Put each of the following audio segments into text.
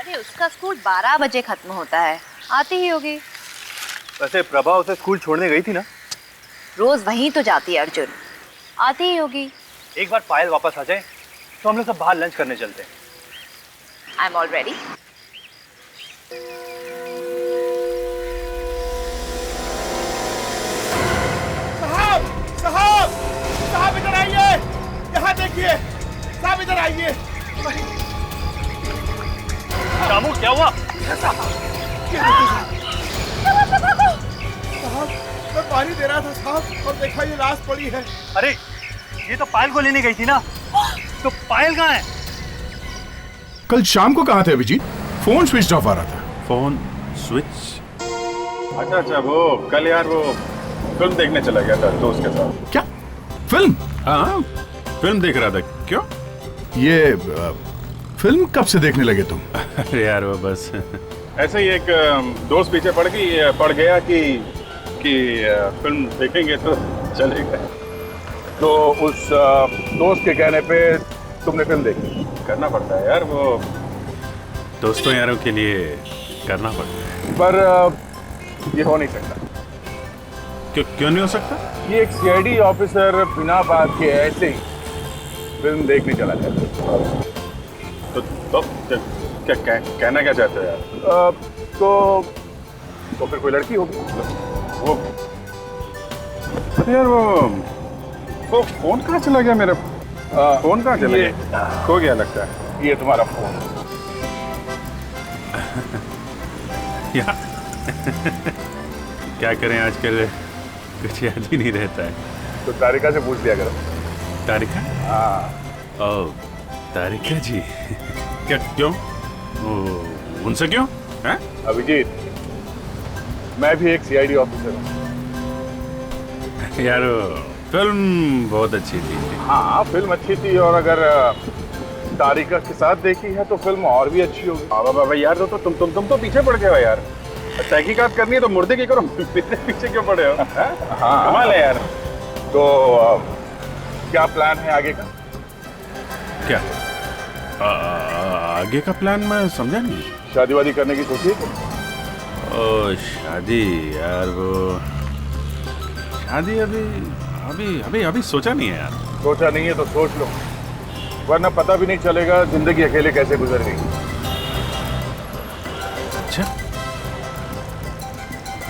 अरे उसका स्कूल 12 बजे खत्म होता है, आती ही होगी। वैसे प्रभा उसे स्कूल छोड़ने गई थी ना? रोज वहीं तो जाती है अर्जुन, आती ही होगी। एक बार पायल वापस आ जाए तो हम लोग सब बाहर लंच करने चलते हैं। I am all ready. साहब साहब साहब इधर आइए, यहाँ देखिए साहब, इधर आइए। शामू क्या हुआ? साहब मैं पानी दे रहा था साहब, और देखा ये लाश पड़ी है। अरे ये तो पायल को लेने गई थी ना, तो पायल कहाँ है? कल शाम को कहाँ थे अभिजीत? फोन स्विच ऑफ आ रहा था। Phone switch? अच्छा वो कल यार वो फिल्म देखने चला गया था दोस्त के साथ। क्या फिल्म? हाँ, फिल्म देख रहा था। क्यों? ये फिल्म कब से देखने लगे तुम? अरे यार वो बस ऐसे ही एक दोस्त पीछे पड़ गया कि फिल्म देखेंगे तो चले गए। तो उस दोस्त के कहने पे तुमने फिल्म देखी। करना पड़ता है यार, वो दोस्तों यारों के लिए करना पड़ता है। पर ये हो नहीं सकता। क्यों नहीं हो सकता? ये एक सीआईडी ऑफिसर बिना बात के ऐसे ही फिल्म देखने चला जाता। तो क्या कहना क्या चाहते हो यार? तो फिर कोई लड़की होगी वो। अरे यार वो फोन कहाँ चला गया मेरा? फोन कहाँ चला गया? खो गया लगता है। ये तुम्हारा फोन? क्या करें, आजकल कुछ याद ही नहीं रहता है। तो तारिका से पूछ लिया करो। तारिका? हाँ। ओह, तारिका जी। क्यों? उनसे क्यों? हैं? अभिजीत, मैं भी एक सीआईडी ऑफिसर हूँ। यार फिल्म बहुत अच्छी थी। हाँ फिल्म अच्छी थी, और अगर तारिका के साथ देखी है तो फिल्म और भी अच्छी होगी। बाबा यार तो तुम तो पीछे पड़ गए हो यार। तहकीकात करनी है तो मुर्दे की करो, पीछे क्यों पड़े हो? हाँ कमाल है यार। तो क्या प्लान है आगे का? क्या आगे का प्लान? मैं समझा नहीं। शादी वादी करने की सोची है? ओ शादी यार, वो शादी अभी सोचा नहीं है यार। सोचा नहीं है तो सोच लो, वरना पता भी नहीं चलेगा जिंदगी अकेले कैसे गुजर गई। अच्छा,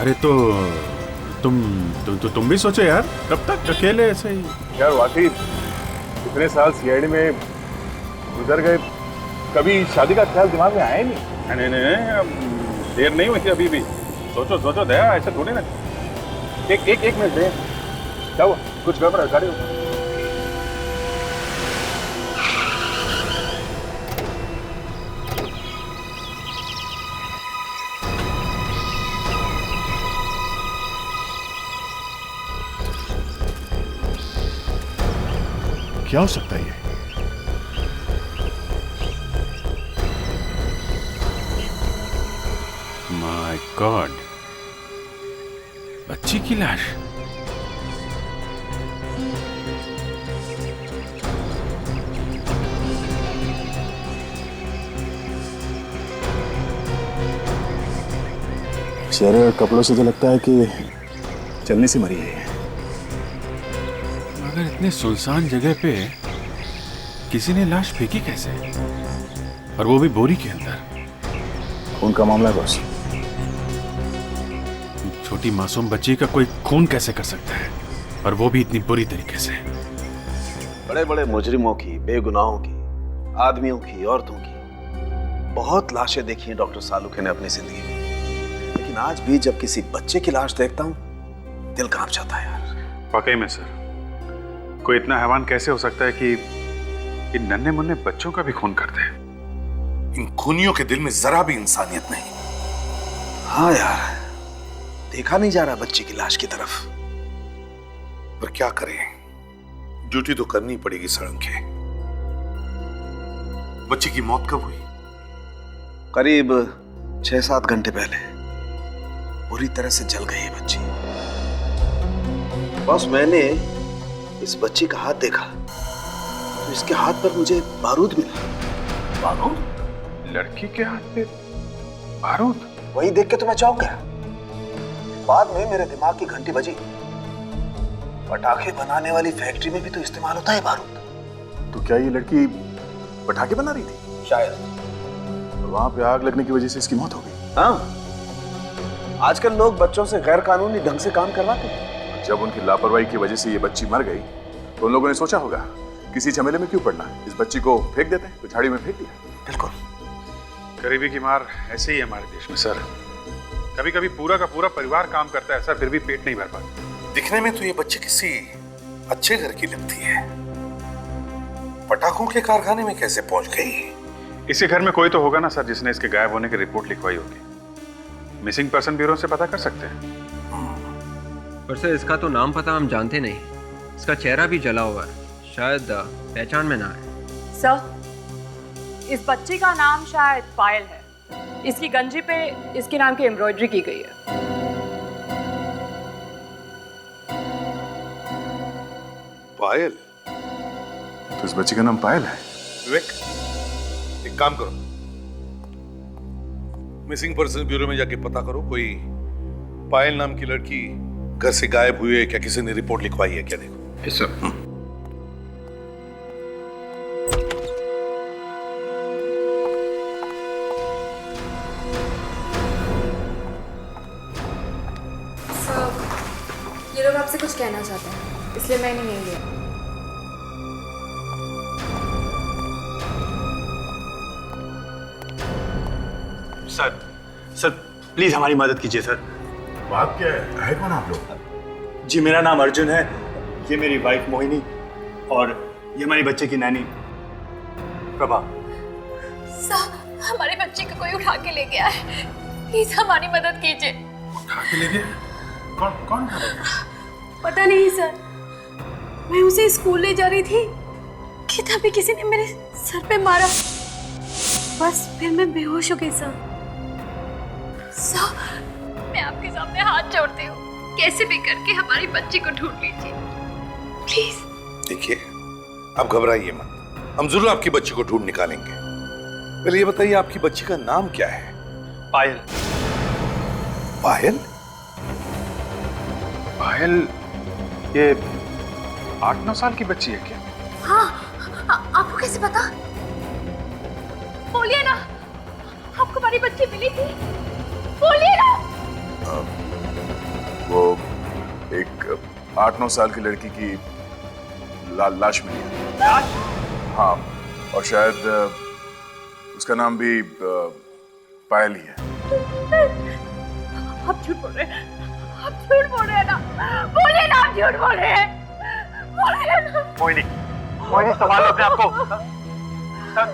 अरे तो तुम भी सोचो यार, कब तक अकेले ऐसे ही? यार वाकई इतने साल सीआईडी में गुजर गए, कभी शादी का ख्याल दिमाग में आया ही नहीं। नहीं देर नहीं हुई थी अभी भी। सोचो दया, ऐसे थोड़ी ना। एक मिनट दे। क्या हुआ? कुछ गड़बड़ है? गाड़ी क्या हो सकता है ये? माय गॉड, बच्ची की लाश। चेहरे और कपड़ों से तो लगता है कि चलने से मरी है। मगर इतने सुनसान जगह पे किसी ने लाश फेंकी कैसे, और वो भी बोरी के अंदर? खून का मामला है बॉस। छोटी मासूम बच्ची का कोई खून कैसे कर सकता है, और वो भी इतनी बुरी तरीके से? बड़े बड़े मुजरिमों की, बेगुनाहों की, आदमियों की, औरतों की बहुत लाशें देखी हैं डॉक्टर सालुखे ने अपनी जिंदगी में, लेकिन आज भी जब किसी बच्चे की लाश देखता हूं दिल कांप जाता है यार। वाकई में सर, कोई इतना हैवान कैसे हो सकता है कि इन नन्हे मुन्ने बच्चों का भी खून कर दे? इन खूनियों के दिल में जरा भी इंसानियत नहीं। हाँ यार, देखा नहीं जा रहा बच्चे की लाश की तरफ। पर क्या करें, ड्यूटी तो करनी पड़ेगी सड़ंखे। बच्चे की मौत कब हुई? करीब 6-7 घंटे पहले बुरी तरह से जल गई है बच्ची। बॉस, मैंने इस बच्ची का हाथ देखा तो इसके हाथ पर मुझे बारूद मिला। बारूद? लड़की के हाथ पे बारूद? वही देख के तो मैं चौंक गया। बाद में मेरे दिमाग की घंटी बजी। पटाखे बनाने वाली फैक्ट्री में भी तो इस्तेमाल होता है बारूद। तो क्या ये लड़की पटाखे बना रही थी? शायद। वहां पे आग लगने की वजह से इसकी मौत हो गई। हाँ, आजकल लोग बच्चों से गैर कानूनी ढंग से काम करवाते हैं। जब उनकी लापरवाही की वजह से ये बच्ची मर गई तो उन लोगों ने सोचा होगा किसी झमेले में क्यों पड़ना, इस बच्ची को फेंक देते हैं, तो झाड़ी में फेंक दिया। बिल्कुल। गरीबी की मार ऐसे ही है हमारे देश में सर। कभी कभी पूरा का पूरा परिवार काम करता है सर, फिर भी पेट नहीं भर पाता। दिखने में तो ये बच्ची किसी अच्छे घर की लगती है, पटाखों के कारखाने में कैसे पहुंच गई? इसी घर में कोई तो होगा ना सर जिसने इसके गायब होने की रिपोर्ट लिखवाई होगी। मिसिंग पर्सन ब्यूरो से पता कर सकते हैं। पर सर इसका तो नाम पता हम जानते नहीं, इसका चेहरा भी जला हुआ है, शायद पहचान में ना है। सर, इस बच्ची का नाम शायद पायल है। इसकी गंजी पे इसके नाम की एम्ब्रॉयडरी की गई है। पायल? तो इस बच्ची का नाम पायल है? विवेक, एक काम करो, मिसिंग पर्सन ब्यूरो में जाके पता करो कोई पायल नाम की लड़की घर से गायब हुई है क्या, किसी ने रिपोर्ट लिखवाई है क्या, देखो। Yes sir. ये लोग आपसे कुछ कहना चाहते हैं, इसलिए मैंने नहीं लिया। सर प्लीज हमारी मदद कीजिए सर। बात क्या है कौन आप लोग? जी मेरा नाम अर्जुन है, ये मेरी वाइफ मोहिनी और ये हमारी बच्चे की नैनी प्रभा। सर, हमारे बच्चे को कोई उठा के ले गया है, प्लीज हमारी मदद कीजिए। उठा के ले गया? कौन उठा ले गया? पता नहीं सर, मैं उसे स्कूल ले जा रही थी कि तभी किसी ने मेरे सर पे मारा, बस फिर मैं बेहोश हो गई सर। सर, मैं आपके सामने हाथ जोड़ती हूँ, कैसे भी करके हमारी बच्ची को ढूंढ लीजिए प्लीज। देखिए, आप घबराइए मत, हम जरूर आपकी बच्ची को ढूंढ निकालेंगे। पहले ये बताइए आपकी बच्ची का नाम क्या है? पायल। पायल? पायल ये 8-9 साल की बच्ची है क्या? हाँ, आपको कैसे पता? बोलिए ना, आपको हमारी बच्ची मिली थी, बोलिए ना। वो एक 8-9 साल की लड़की की लाश मिली है। लाश? हाँ, और शायद उसका नाम भी पायल ही है। आप झूठ बोल रहे हैं, आप झूठ बोल रहे हैं ना, बोलिए ना, आप झूठ बोल रहे हैं, बोलिए ना। मोहिनी संभालो अपने आप को। सर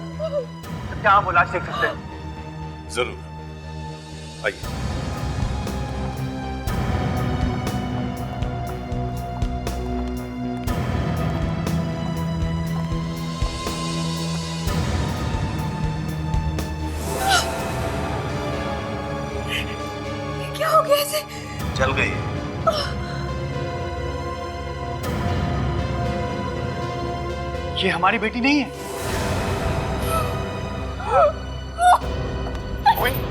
क्या हम वो लाश देख सकते हैं? जरूर, आइए। क्या हो गया इसे? चल गई। ये हमारी बेटी नहीं है।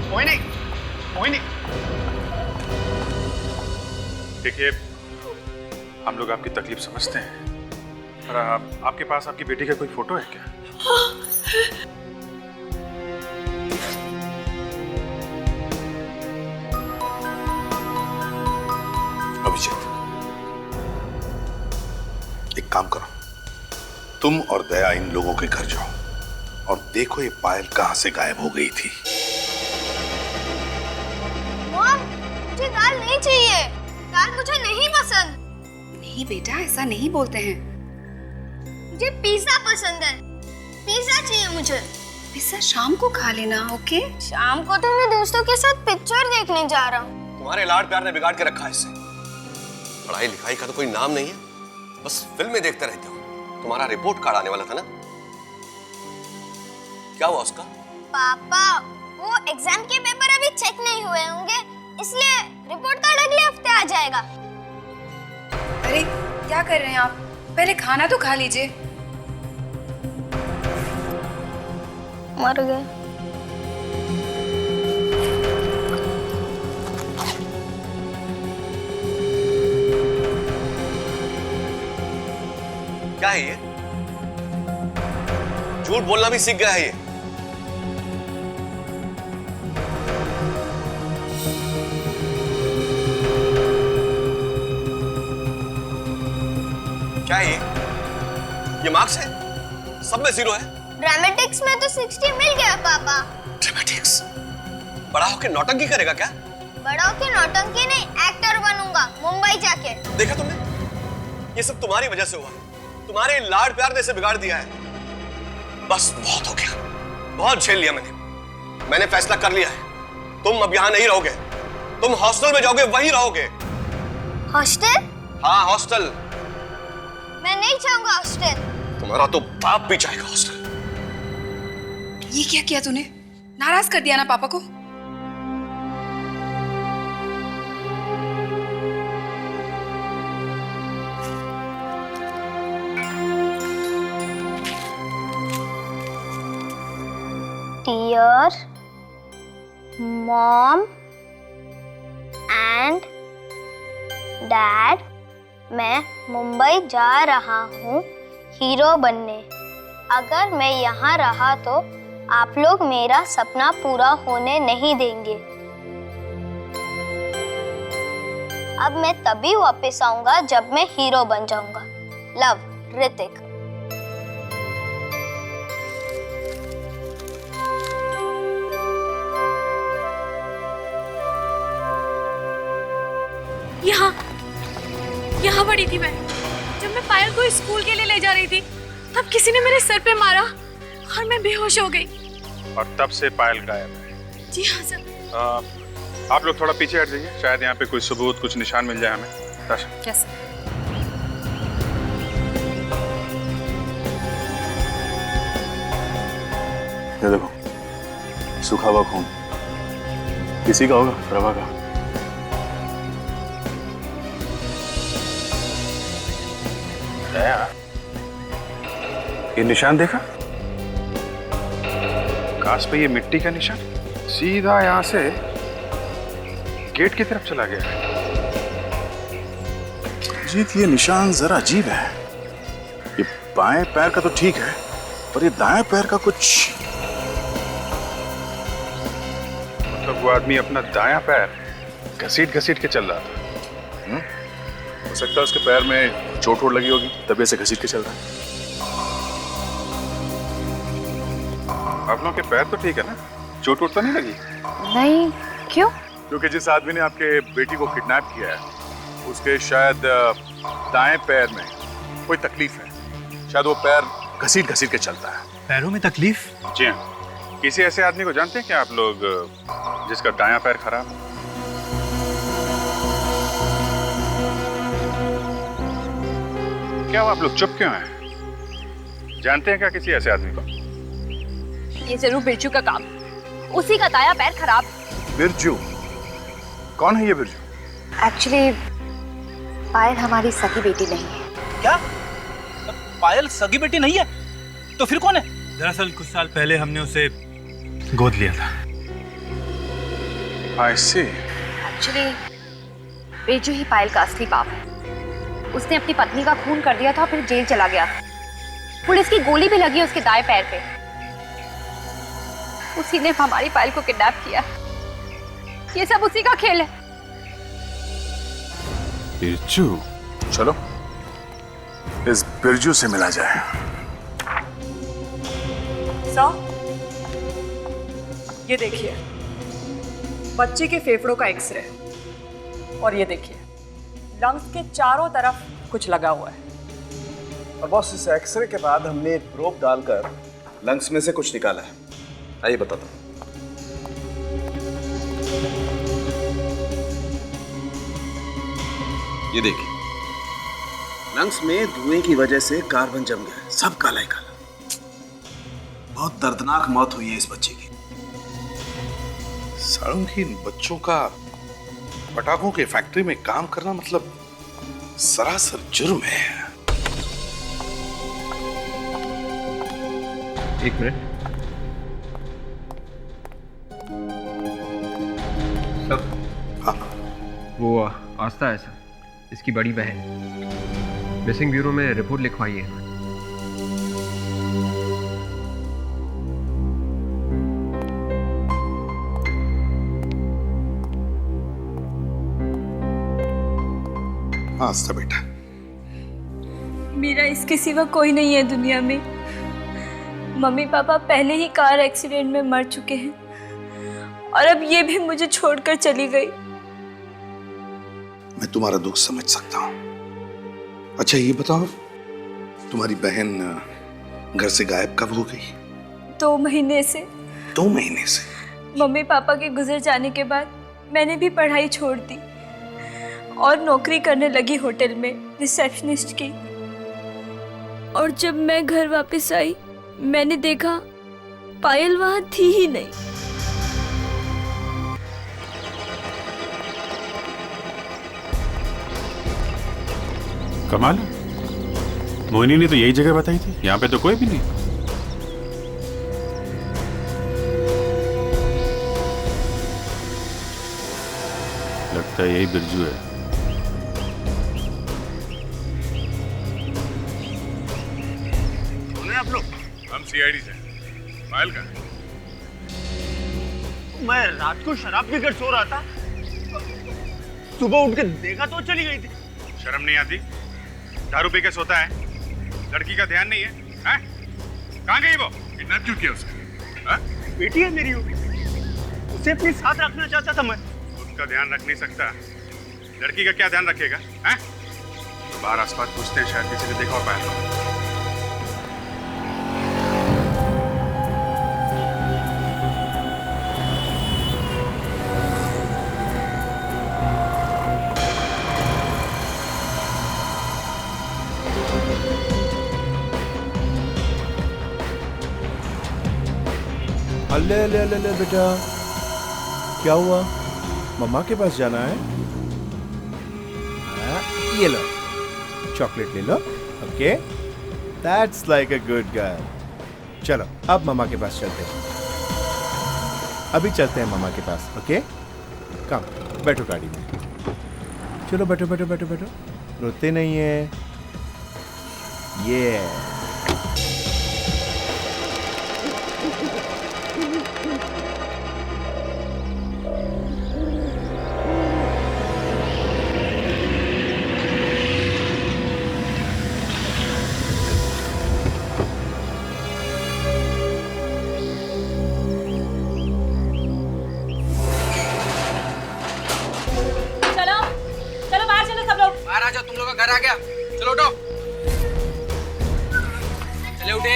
मोहिनी, मोहिनी। देखिए, हम लोग आपकी तकलीफ समझते हैं, पर आपके पास आपकी बेटी का कोई फोटो है क्या? अभिजीत, एक काम करो, तुम और दया इन लोगों के घर जाओ और देखो ये पायल कहां से गायब हो गई थी। मॉम, मुझे दाल नहीं चाहिए, दाल मुझे नहीं पसंद। नहीं बेटा, ऐसा नहीं बोलते हैं। मुझे पिज्जा पसंद है, पिज्जा चाहिए मुझे। पिज्जा शाम को खा लेना, ओके? शाम को तो मैं दोस्तों के साथ पिक्चर देखने जा रहा हूँ। तुम्हारे लाड प्यार ने बिगाड़ के रखा है इसे। पढ़ाई लिखाई का तो कोई नाम नहीं है, बस फिल्में देखते रहते हो। तुम्हारा रिपोर्ट कार्ड आने वाला था ना, क्या हुआ उसका? पापा, वो एग्जाम के पेपर अभी चेक नहीं हुए होंगे, इसलिए रिपोर्ट कार्ड अगले हफ्ते आ जाएगा। अरे क्या कर रहे हैं आप? पहले खाना तो खा लीजिए। मर गए। क्या है ये? झूठ बोलना भी सीख गया है ये। क्या है ये मार्क्स है? सब में 0 है। ड्रामेटिक्स में तो 60 मिल गया पापा। ड्रामेटिक्स? बड़ा होके नौटंकी करेगा क्या? बड़ा होके नौटंकी नहीं, एक्टर बनूंगा मुंबई जाके। देखा तुमने? ये सब तुम्हारी वजह से हुआ है। तुम्हारे लाड प्यार ने इसे बिगाड़ दिया है। बस बहुत हो गया, बहुत झेल लिया मैंने फैसला कर लिया है। तुम अब यहाँ नहीं रहोगे, तुम हॉस्टल में जाओगे, वहीं रहोगे। हॉस्टल? हाँ हॉस्टल। मैं नहीं चाहूंगा हॉस्टल। तुम्हारा तो बाप भी चाहेगा हॉस्टल। ये क्या किया तूने? नाराज कर दिया ना पापा को। Dear Mom and Dad, मैं मुंबई जा रहा हूँ हीरो बनने। अगर मैं यहाँ रहा तो आप लोग मेरा सपना पूरा होने नहीं देंगे। अब मैं तभी वापस आऊंगा जब मैं हीरो बन जाऊंगा। लव, ऋतिक। यहाँ पड़ी थी मैं। जब मैं पायल को स्कूल के लिए ले जा रही थी तब किसी ने मेरे सर पे मारा और मैं बेहोश हो गई। और तब से पायल गायब है। जी हाँ सर। आप लोग थोड़ा पीछे हट जाइए, शायद यहाँ पे कोई सबूत, कुछ निशान मिल जाए हमें। ताशा। यस। ये देखो, सूखा हुआ खून। किसी का होगा, प्रभा का। ये निशान देखा? कांच पे ये मिट्टी का निशान सीधा यहां से गेट की तरफ चला गया। जीत, ये निशान जरा अजीब है। ये बाएं पैर का तो ठीक है, पर ये दाएं पैर का कुछ। मतलब वो आदमी अपना दायां पैर घसीट घसीट के चल रहा था। हो सकता है उसके पैर में चोट वोट लगी होगी, तभी ऐसे घसीट के चल रहा है। आप लोगों के पैर तो ठीक है ना? चोट वोट तो नहीं लगी? नहीं, क्यों? क्योंकि जिस आदमी ने आपके बेटी को किडनैप किया है, उसके शायद दाएं पैर में कोई तकलीफ है। शायद वो पैर घसीट घसीट के चलता है। पैरों में तकलीफ? जी हाँ। किसी ऐसे आदमी को जानते हैं क्या आप लोग जिसका दायां पैर खराब है? क्या आप लोग चुप क्यों हैं? जानते हैं क्या किसी ऐसे आदमी को? ये जरूर बिरजू का काम। उसी का दायां पैर खराब। बिरजू? कौन है ये बिरजू? एक्चुअली पायल हमारी सगी बेटी नहीं है। क्या? पायल सगी बेटी नहीं है? तो फिर कौन है? दरअसल कुछ साल पहले हमने उसे गोद लिया था। I see. एक्चुअली बिरजू ही पायल का असली बाप है। उसने अपनी पत्नी का खून कर दिया था, फिर जेल चला गया। पुलिस की गोली भी लगी उसके दाएं पैर पे। उसी ने हमारी पायल को किडनैप किया। ये सब उसी का खेल है। बिरजू? चलो इस बिरजू से मिला जाए। सर, ये देखिए बच्चे के फेफड़ों का एक्सरे, और ये देखिए लंग्स के चारों तरफ कुछ लगा हुआ है। और बॉस, इस एक्सरे के बाद हमने एक प्रोब डालकर लंग्स में से कुछ निकाला है। आइए बताता हूं। ये देखिए, लंग्स में धुएं की वजह से कार्बन जम गया है, सब काला ही काला। बहुत दर्दनाक मौत हुई है इस बच्चे की। सालों की बच्चों का पटाखों की फैक्ट्री में काम करना मतलब सरासर जुर्म है। एक मिनट। सब हाँ। वो आस्था है सर, इसकी बड़ी बहन। मिसिंग ब्यूरो में रिपोर्ट लिखवाई है। हाँ आस्था बेटा। मेरा इसके सिवा कोई नहीं है दुनिया में। मम्मी पापा पहले ही कार एक्सीडेंट में मर चुके हैं और अब ये भी मुझे छोड़कर चली गई। मैं तुम्हारा दुख समझ सकता हूँ। अच्छा ये बताओ, तुम्हारी बहन घर से गायब कब हो गई? 2 महीने से। 2 महीने से? मम्मी पापा के गुजर जाने के बाद मैंने भी पढ़ाई छोड़ दी और नौकरी करने लगी होटल में रिसेप्शनिस्ट की। और जब मैं घर वापस आई मैंने देखा पायल वहां थी ही नहीं। कमाल है, मोहिनी ने तो यही जगह बताई थी, यहाँ पे तो कोई भी नहीं। लगता है यही बिरजू है। कौन है आप लोग? हम सीआईडी से। पायल का? मैं रात को शराब पीकर सो रहा था, सुबह उठ के देखा तो चली गई थी। शर्म नहीं आती? दारू पी के सोता है, लड़की का ध्यान नहीं है, हैं? कहाँ गई वो? किडनैप क्यों किया उसने? हाँ? बेटी है मेरी, उसे अपने साथ रखना चाहता था मैं। उसका ध्यान रख नहीं सकता, लड़की का क्या ध्यान रखेगा? हैं? बाहर आसपास पूछते हैं, शायद किसी ने देखा हो पायल को। अल्ले अल्ले अल्ले अल्ले बेटा, क्या हुआ? मम्मा के पास जाना है? ये लो चॉकलेट ले लो। Okay, that's like a good girl. चलो अब मम्मा के पास चलते हैं। अभी चलते हैं मम्मा के पास। ओके कम, बैठो गाड़ी में। चलो बैठो बैठो बैठो बैठो, रोते नहीं है। ये तुम लोग का घर आ गया, चलो उठो। चले उठे।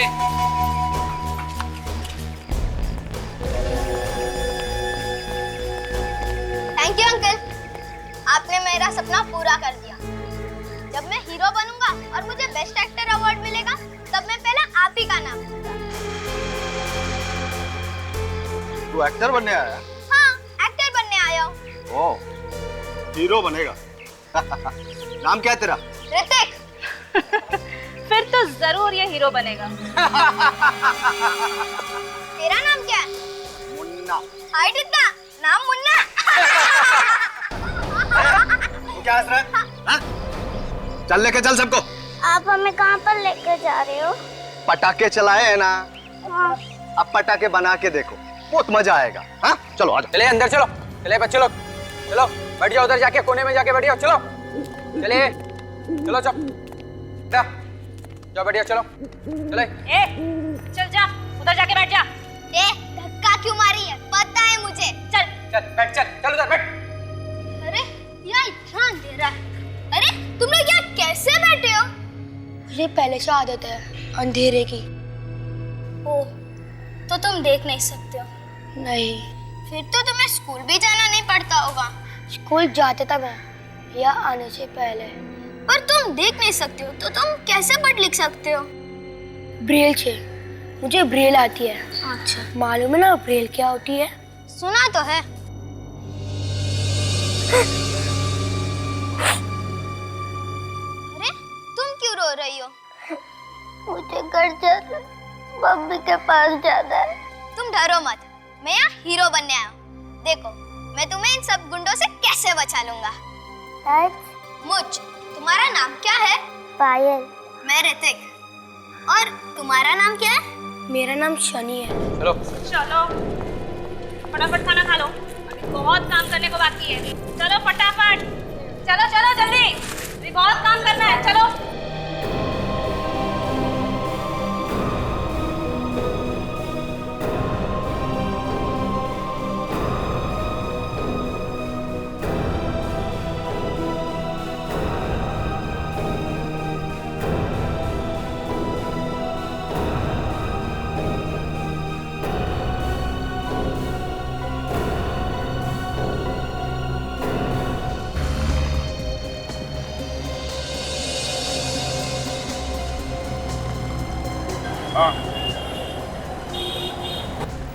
थैंक यू अंकल, आपने मेरा सपना पूरा कर दिया। जब मैं हीरो बनूंगा और मुझे बेस्ट एक्टर अवार्ड मिलेगा तब मैं पहले आप ही का नाम लूंगा। तू एक्टर बनने आया? हाँ, एक्टर बनने आया हूँ। ओह, हीरो बनेगा। नाम क्या है तेरा? ऋतिक। फिर तो जरूर ये हीरो बनेगा। तेरा नाम क्या है? मुन्ना। हाय टित्ता, नाम मुन्ना। तू क्या हंस रहा है? हाँ? चल लेके चल सबको। आप हमें कहाँ पर लेकर जा रहे हो? पटाखे चलाए हैं ना? हाँ। अब पटाखे बना के देखो, बहुत मजा आएगा। हाँ? चलो आ जाओ। चले अंदर चलो, चले बच्चे लोग, चलो बैठ जाओ उधर जाके, कोने में जाके बैठ जाओ। चलो चले, चलो चल जाओ बैठ जाओ, चलो चले। ए, चल जा उधर जाके बैठ जा। ए, धक्का क्यों मारी है? पता है मुझे। चल चल बैठ, चल उधर बैठ। अरे यह इतना अंधेरा है। अरे तुम लोग यहाँ कैसे बैठे हो? मुझे पहले से आदत है अंधेरे की। ओह, तो तुम देख नहीं सकते हो? नहीं। फिर तो तुम्हें स्कूल भी जाना नहीं पड़ता होगा। स्कूल जाते तब है या आने से पहले। पर तुम देख नहीं सकते हो तो तुम कैसे पढ़ लिख सकते हो? ब्रेल से। मुझे ब्रेल आती है। अच्छा, मालूम है ना ब्रेल क्या होती है? सुना तो है। अरे तुम क्यों रो रही हो? मुझे घर जाना, मम्मी के पास जाना है। तुम डरो मत, मैं यहाँ हीरो बनने आया हूँ। देखो मैं तुम्हें इन सब गुंडों से कैसे बचा लूंगा। मुझ, तुम्हारा नाम क्या है? पायल। मैं ऋतिक। और तुम्हारा नाम क्या है? मेरा नाम शनि है। चलो चलो फटाफट खाना खा लो, अभी बहुत काम करने को बाकी है। चलो फटाफट, चलो चलो जल्दी। अभी बहुत काम करना है, चलो।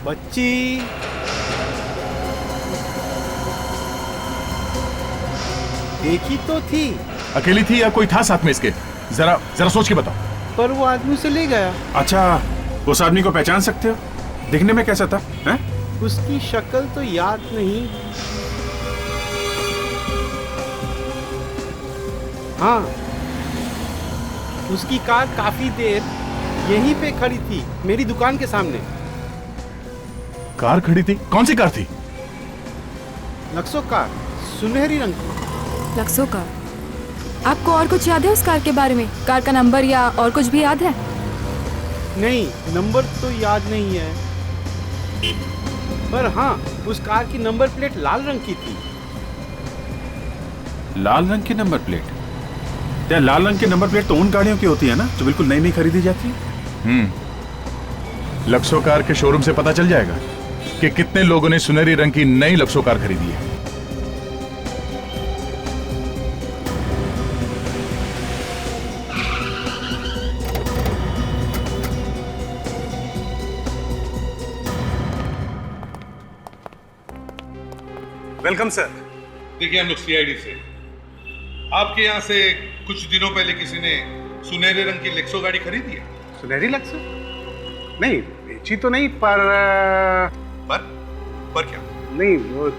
बच्ची देखी तो थी। अकेली थी या कोई था साथ में इसके? जरा जरा सोच के बताओ। पर वो आदमी उसे ले गया। अच्छा, उस आदमी को पहचान सकते हो? दिखने में कैसा था? हैं? उसकी शक्ल तो याद नहीं। हाँ, उसकी कार काफी देर यहीं पे खड़ी थी, मेरी दुकान के सामने। कार खड़ी थी? कौन सी कार थी? लक्सो कार, सुनहरी रंग की। लक्सो कार? आपको और कुछ याद है उस कार के बारे में? कार का नंबर या और कुछ भी याद है? नहीं, नंबर तो याद नहीं है, पर हाँ, उस कार की नंबर प्लेट लाल रंग की थी। लाल रंग की नंबर प्लेट? क्या लाल रंग की नंबर प्लेट तो उन गाड़ियों की होती है ना जो बिल्कुल नई नई खरीदी जाती है? लक्सो कार के शोरूम से पता चल जाएगा कि कितने लोगों ने सुनहरी रंग की नई लक्सो कार खरीदी है। Welcome sir. देखिए, हम लोग सीआईडी से। आपके यहाँ से कुछ दिनों पहले किसी ने सुनहरे रंग की लेक्सो गाड़ी खरीदी है? सुनहरी लक्सो? नहीं, बेची तो नहीं, पर क्या? नहीं, वो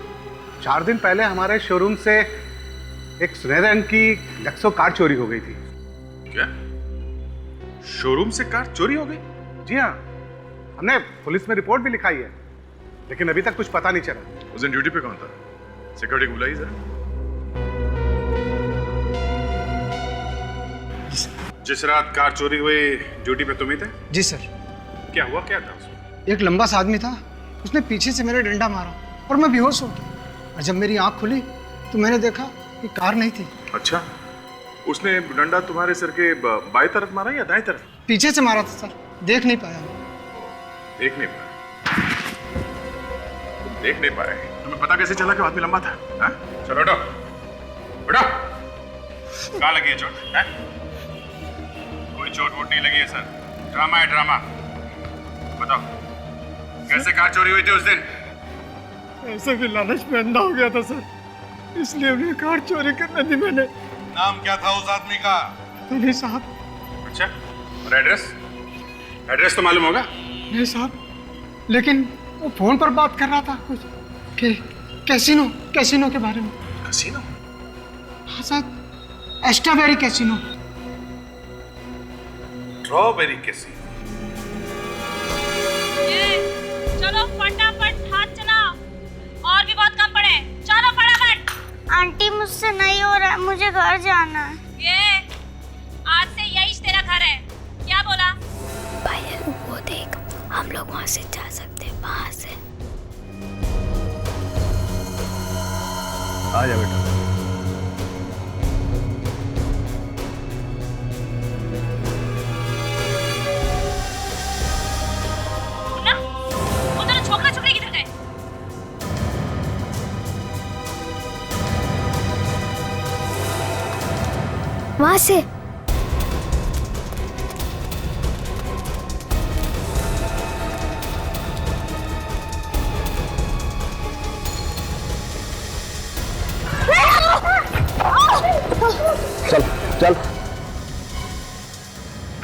4 दिन पहले हमारे शोरूम से एक सुनहरे रंग की लक्सो कार चोरी हो गई थी। क्या? शोरूम से कार चोरी हो गई? जी हाँ, हमने पुलिस में रिपोर्ट भी लिखाई है, लेकिन अभी तक कुछ पता नहीं चला। उस दिन ड्यूटी पे कौन था? सिक्योरिटी को बुलाइए जरा। जिस रात कार चोरी हुई ड्यूटी पे तुम ही थे? जी सर। क्या हुआ, क्या था उसमें? एक लंबा सा आदमी था, उसने पीछे से मेरे डंडा मारा और मैं बेहोश हो गया। और जब मेरी आंख खुली तो मैंने देखा कि कार नहीं थी। अच्छा, उसने डंडा तुम्हारे सर के बाएं तरफ मारा या दाएं तरफ? पीछे से मारा था सर, देख नहीं पाया। देख नहीं पाए? तुम देख नहीं पाए? तुम्हें पता कैसे चला कि आदमी लंबा था? हाँ? चलो उठो, उठो। कहाँ लगी है चोट? है? कोई चोट वोट नहीं लगी है सर, ड्रामा है ड्रामा। बताओ, कैसे कार चोरी हुई थी उस दिन? ऐसे भी लालच में अंधा हो गया था सर, इसलिए उन्हें कार चोरी करने दी मैंने। नाम क्या था उस आदमी का? नहीं साहब। अच्छा, और एड्रेस? एड्रेस तो मालूम होगा? नहीं साहब, लेकिन वो फोन पर बात कर रहा था कुछ कि कैसीनो के बारे में। कैसीनो? हाँ sir, strawberry casino. Strawberry casino? चलो फटाफट हाथ चलाओ, और भी बहुत कम पड़े। चलो फटाफट। आंटी, मुझसे नहीं हो रहा है, मुझे घर जाना है। ये आज से यही तेरा घर है, क्या बोला? पायल, वो देख, हम लोग वहाँ से जा सकते हैं, वहाँ से। आ जा बेटा। छोकरा छोकरी किधर गए? वहाँ से। चल चल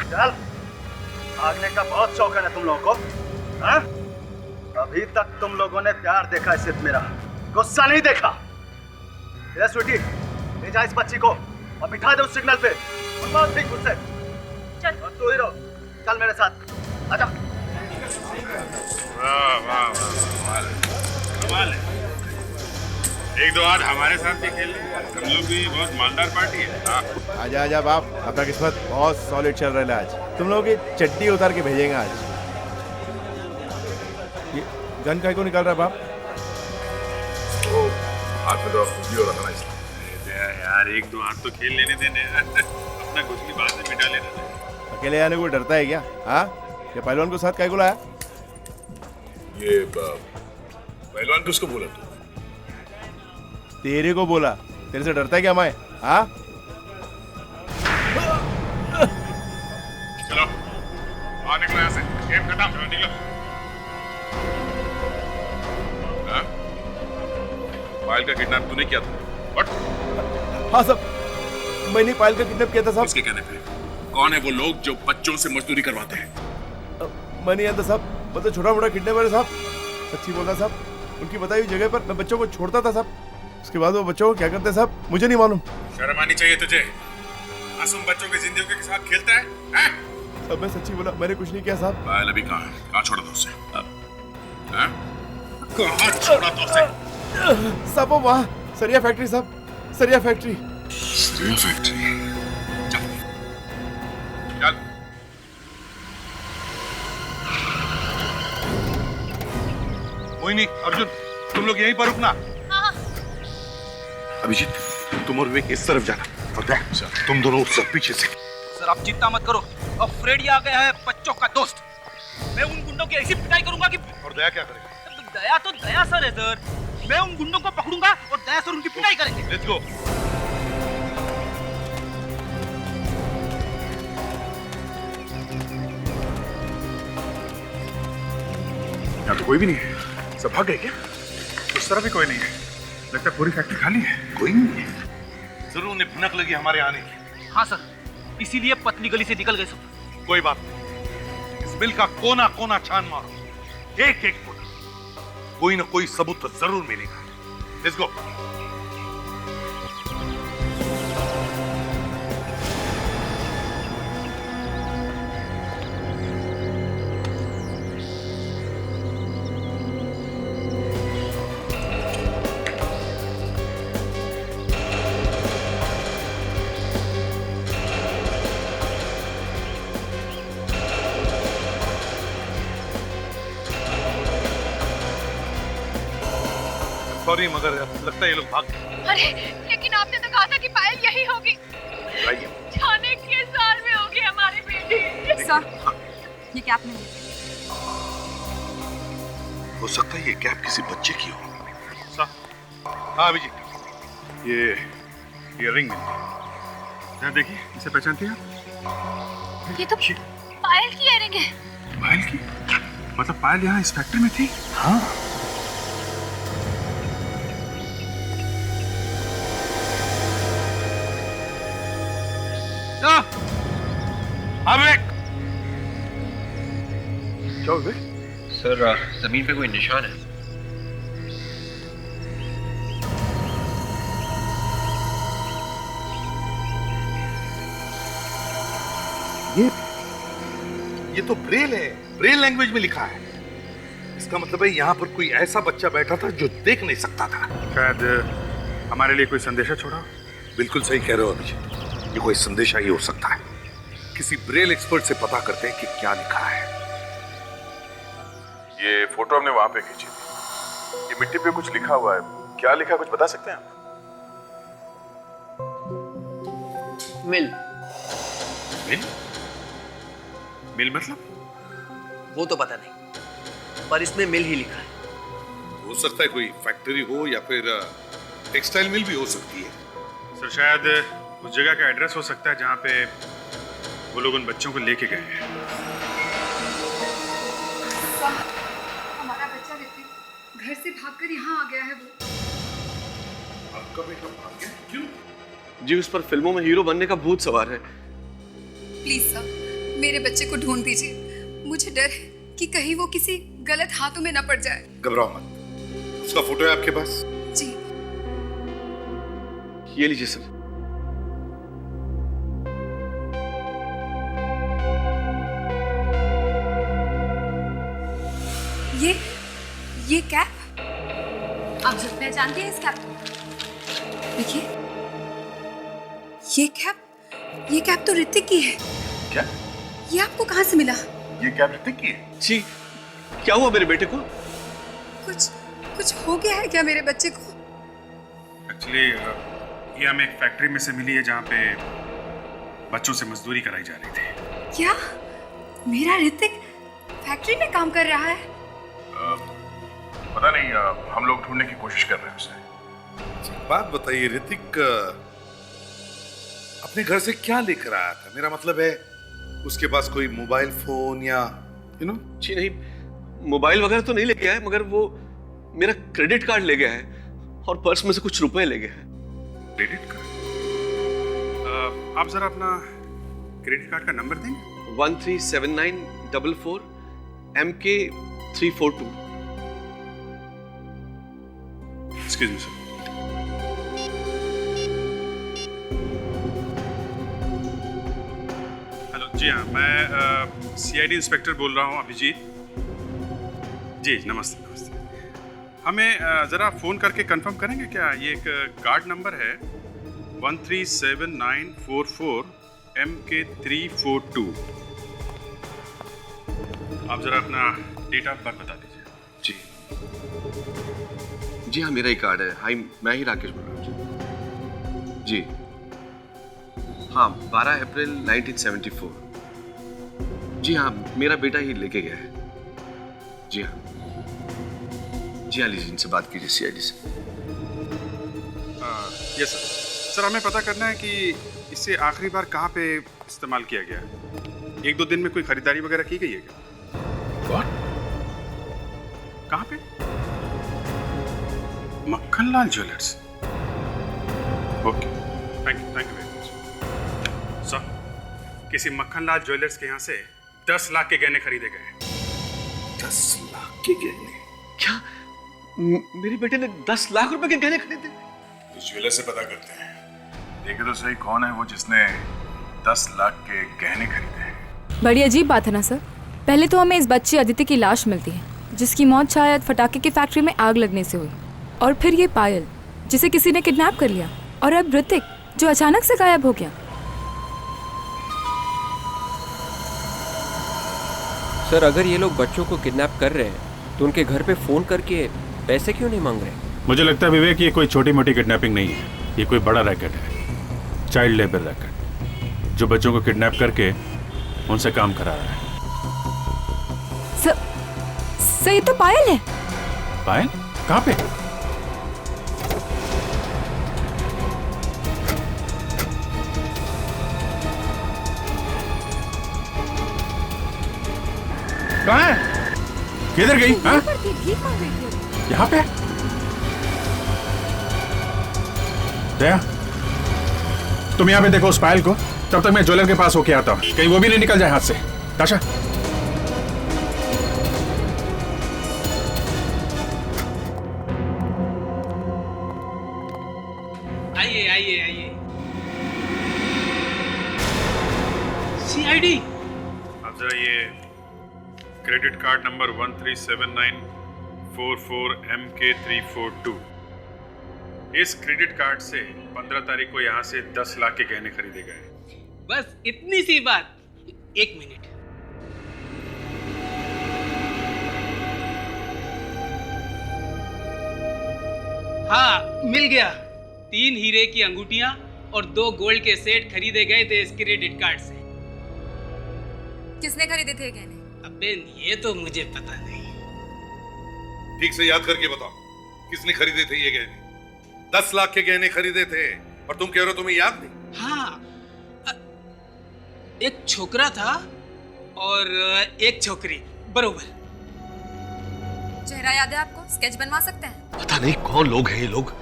चल, भागने का बहुत शौक है ना तुम लोगों को? हाँ? अभी तक तुम लोगों ने प्यार देखा है सिर्फ मेरा, गुस्सा नहीं देखा। ये स्वीटी, ले जा इस बच्ची को और बिठा दे उस सिग्नल पे। बहुत ठीक गुस्से। चल, और तू ही रहो, चल मेरे साथ, आजा। वाह वाह वाह, कमाल है। एक दो आज हमारे साथ भी खेल हम लोग भी बहुत मालदार पार्टी है। हाँ। आजा आजा बाप, अपना किस्मत बहुत सॉलिड चल रहा है आज। तुम लोगों की चड्डी उतार के भेजेंगे आज। ये गन काय को निकाल रहा है बाप? हाथ में तो हो रहा था ना यार, एक दो हाथ तो खेल लेने देने अपना घुसली बाद में मिटा लेने दे। अकेले आने को डरता है क्या? हाँ, ये पहलवान को साथ काय को लाया? ये पहलवान किसको बोला तू? तेरे को बोला। तेरे से डरता है क्या मैं? हाँ? चलो बाहर निकलो यहाँ से, गेम खत्म, चलो निकलो। हाँ? पायल का किडनैप तूने किया था? What? हाँ सब, मैंने पायल का किडनैप किया था साहब। उसके कहने पे कौन है वो लोग जो बच्चों से मजदूरी करवाते हैं? मैंने यहाँ था साहब, मतलब छोटा मोटा किडनैपर है साहब। सच्ची बोलता साहब, उनकी बताई हुई जगह पर मैं बच्चों को छोड़ता था साहब। उसके बाद वो बच्चों को क्या करते साहब मुझे नहीं मालूम। शर्म आनी चाहिए तुझे, मासूम बच्चों की जिंदगी के साथ खेलता है, हैं? सब मैं सच्ची बोला, मैंने कुछ नहीं किया साहब। पायल अभी कहाँ है? कहाँ छोड़ा था उसे? हैं? कहाँ छोड़ा था उसे? साहब वो वहाँ सरिया फैक्ट्री साहब, सरिया फैक्ट्री। सरिया फैक्ट्री? चल। मोहिनी, अर्जुन, तुम लोग यहीं पर रुकना। अभिजीत, तुम और विवेक इस तरफ जाना और देख तुम दोनों उस पीछे से। सर आप चिंता मत करो, अब फ्रेडी आ गया है बच्चों का दोस्त। मैं उन गुंडों की ऐसी पिटाई करूंगा कि। और दया क्या करेगा? दया तो दया सर है सर। मैं उन गुंडों को पकड़ूंगा और दया सर उनकी पिटाई करेंगे। Let's go. यहाँ तो कोई भी नहीं है, सब भाग गए क्या? उस तरफ भी कोई नहीं है, लगता है पूरी फैक्ट्री खाली है, कोई नहीं है। जरूर उन्हें भनक लगी हमारे आने की। हाँ सर, इसीलिए पतली गली से निकल गए सब। कोई बात नहीं, इस बिल का कोना कोना छान मारो, एक एक कोना, कोई ना कोई सबूत तो जरूर मिलेगा। Let's go. सॉरी मगर लगता है ये लोग भाग गए। अरे लेकिन आपने तो कहा था कि पायल यही होगी। जाने के साल में होगी हमारी बेटी। सर, ये कैप नहीं। हो सकता है ये कैप किसी बच्चे की हो। सर, हाँ अभिजीत, ये रिंग मिली। जरा देखिए, इसे पहचानती हैं आप? ये तो पायल की इयररिंग है। पायल की? मतलब पायल यहाँ इस फैक्ट्री में थी? हाँ। सर जमीन पे कोई निशान है। ये तो ब्रेल है, ब्रेल लैंग्वेज में लिखा है। इसका मतलब है यहाँ पर कोई ऐसा बच्चा बैठा था जो देख नहीं सकता था। शायद हमारे लिए कोई संदेशा छोड़ा। बिल्कुल सही कह रहे हो अभिजीत, ये कोई संदेशा ही हो सकता है। किसी ब्रेल एक्सपर्ट से पता करते हैं कि क्या लिखा है। ये फोटो हमने वहां पे खींची थी। ये मिट्टी पे कुछ लिखा हुआ है, क्या लिखा है कुछ बता सकते हैं आप? मिल। मिल? मिल मतलब? वो तो पता नहीं, पर इसमें मिल ही लिखा है। हो सकता है कोई फैक्ट्री हो या फिर टेक्सटाइल मिल भी हो सकती है। सर शायद उस जगह का एड्रेस हो सकता है जहाँ पे वो लोग उन बच्चों को लेके गए हैं। हमारा बच्चा घर से भागकर यहाँ आ गया है। वो आपका बेटा भाग गया? क्यों? जी उस पर फिल्मों में हीरो बनने का भूत सवार है। प्लीज सर, मेरे बच्चे को ढूंढ दीजिए। मुझे डर है कि कहीं वो किसी गलत हाथों में न पड़ जाए। घबराओ मत, उसका फोटो है आपके पास? जी। ये लीजिए सर। ये कैप? आप पहचानती हैं इस कैप? देखिए, ये कैब तो ऋतिक की है। क्या? ये आपको कहाँ से मिला? ये कैब ऋतिक की है? जी, क्या हुआ मेरे बेटे को? कुछ हो गया है क्या मेरे बच्चे को? एक्चुअली ये हमें एक फैक्ट्री में से मिली है जहाँ पे बच्चों से मजदूरी कराई जा रही थी। क्या मेरा ऋतिक फैक्ट्री में काम कर रहा है? पता नहीं, हम लोग ढूंढने की कोशिश कर रहे हैं उसे। बात बताइए, ऋतिक अपने घर से क्या लेकर आया था? मेरा मतलब है उसके पास कोई मोबाइल फोन या जी नहीं, मोबाइल वगैरह तो नहीं लेके आया, मगर वो मेरा क्रेडिट कार्ड ले गया है और पर्स में से कुछ रुपए ले गया है। Credit card? आप जरा अपना क्रेडिट कार्ड का नंबर देंगे? 137944 MK342। Excuse me sir. Hello, जी हाँ, मैं CID इंस्पेक्टर बोल रहा हूँ, अभिजीत जी। नमस्ते नमस्ते। हमें ज़रा फ़ोन करके कंफर्म करेंगे क्या? ये एक कार्ड नंबर है 137944 MK342। आप ज़रा अपना डेट ऑफ बर्थ बता दीजिए। जी जी हाँ, मेरा ही कार्ड है। हाई, मैं ही राकेश बोल रहा हूँ जी। हाँ, 12 अप्रैल 1974। जी हाँ, मेरा बेटा ही लेके गया है। जी हाँ जी हाँ, लीजिए, इनसे बात कीजिए, CID से। Yes sir. सर, हमें पता करना है कि इसे आखिरी बार कहाँ पे इस्तेमाल किया गया है। 1-2 दिन में कोई खरीदारी वगैरह की गई है क्या? What? कहाँ पे? Makhanlal jewellers. Okay, thank you very much. Sir, किसी मक्खनलाल ज्वेलर्स के यहाँ से 10 लाख के गहने खरीदे गए। 10 लाख के गहने? क्या मेरे बेटे ने 10 लाख रुपए के गहने खरीदे? इस ज्वेलर से पता करते हैं। देखे तो सही, कौन है वो जिसने 10 लाख के गहने खरीदे हैं। बड़ी अजीब बात है ना सर। पहले तो हमें इस बच्चे अदिति की लाश मिलती है, जिसकी मौत शायद फटाके की फैक्ट्री में आग लगने से हुई, और फिर ये पायल, जिसे किसी ने किडनैप कर लिया, और अब ऋतिक, जो अचानक से गायब हो गया। सर, अगर ये लोग बच्चों को किडनैप कर रहे हैं तो उनके घर पे फोन करके पैसे क्यों नहीं मांग रहे? मुझे लगता है विवेक, ये कोई छोटी मोटी किडनैपिंग नहीं है, ये कोई बड़ा रैकेट है, चाइल्ड लेबर रैकेट, जो बच्चों को किडनैप करके उनसे काम करा रहा है। सर, ये तो पायल है। पायल? कहाँ पे? कहाँ है? किधर गई? हाँ? यहाँ पे? दया, तुम यहाँ पे देखो उस पायल को, तब तक मैं ज्वेलर के पास होके आता हूँ, कहीं वो भी नहीं निकल जाए हाथ से। ताशा, आइए आइए आइए। CID। अब जरा ये क्रेडिट कार्ड नंबर 137944 MK342, इस क्रेडिट कार्ड से 15 तारीख को यहाँ से 10 लाख के गहने खरीदे गए। बस इतनी सी बात। 1 मिनट। हाँ, मिल गया। 3 हीरे की अंगूठियां और 2 गोल्ड के सेट खरीदे गए थे इस क्रेडिट कार्ड से। किसने खरीदे थे गहने? अबे ये तो मुझे पता नहीं। ठीक से याद करके बताओ, किसने खरीदे थे ये गहने? 10 लाख के गहने खरीदे थे और तुम कह रहे हो तुम्हें याद नहीं? हाँ, एक छोकरा था और एक छोकरी, बरोबर। चेहरा याद है आपको? स्केच बनवा सकते हैं? पता नहीं कौन लोग हैं ये लोग।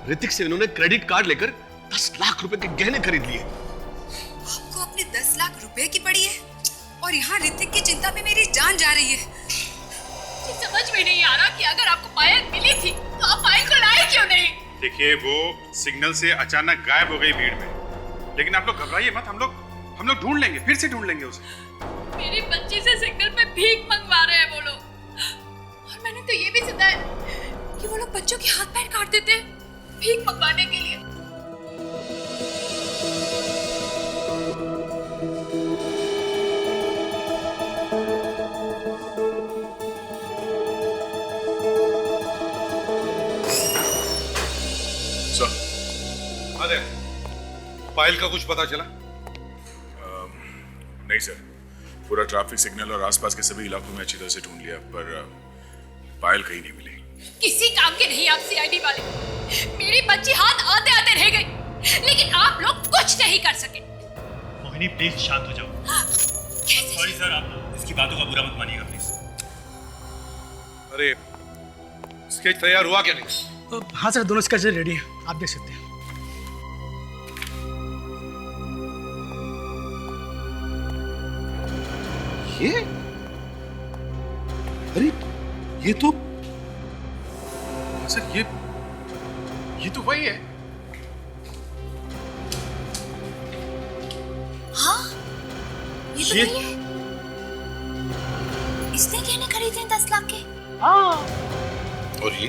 ऋतिक से इन्होंने क्रेडिट कार्ड लेकर 10 लाख रुपए के गहने खरीद लिए। आपको अपने 10 लाख रुपए की पड़ी है और यहाँ ऋतिक की चिंता में मेरी जान जा रही है। समझ में नहीं आ रहा कि अगर आपको पायल मिली थी तो आप पायल को लाए क्यों नहीं? देखिए, वो सिग्नल से अचानक गायब हो गई भीड़ में, लेकिन आप लोग घबराइए मत, हम लोग ढूंढ लेंगे, फिर से ढूंढ लेंगे उसे। मेरी बच्ची से सिग्नल पे भीख मंगवा रहे हैं वो लोग, और मैंने तो ये भी सुना है कि वो लोग बच्चों के हाथ पैर काट देते हैं। भीख मंगवाने के लिए। अरे पायल का कुछ पता चला? नहीं सर, पूरा ट्रैफिक सिग्नल और आसपास के सभी इलाकों में अच्छी तरह से ढूंढ लिया, पर पायल कहीं नहीं मिली। किसी काम के नहीं आप सीआईडी वाले। मेरी बच्ची हाथ आते आते रह गई, लेकिन आप लोग कुछ नहीं कर सके। मोहिनी प्लीज शांत हो जाओ। सॉरी सर, आप इसकी बातों का बुरा मत मानिएगा प्लीज। अरे स्केच तैयार हुआ क्या नहीं? हाँ सर, दोनों स्केच रेडी हैं, आप देख सकते हैं। ये? अरे ये तो सर, ये तो वही है। हाँ, ये तो वही है। इसने गहने खरीदे हैं 10 लाख के। हाँ। और ये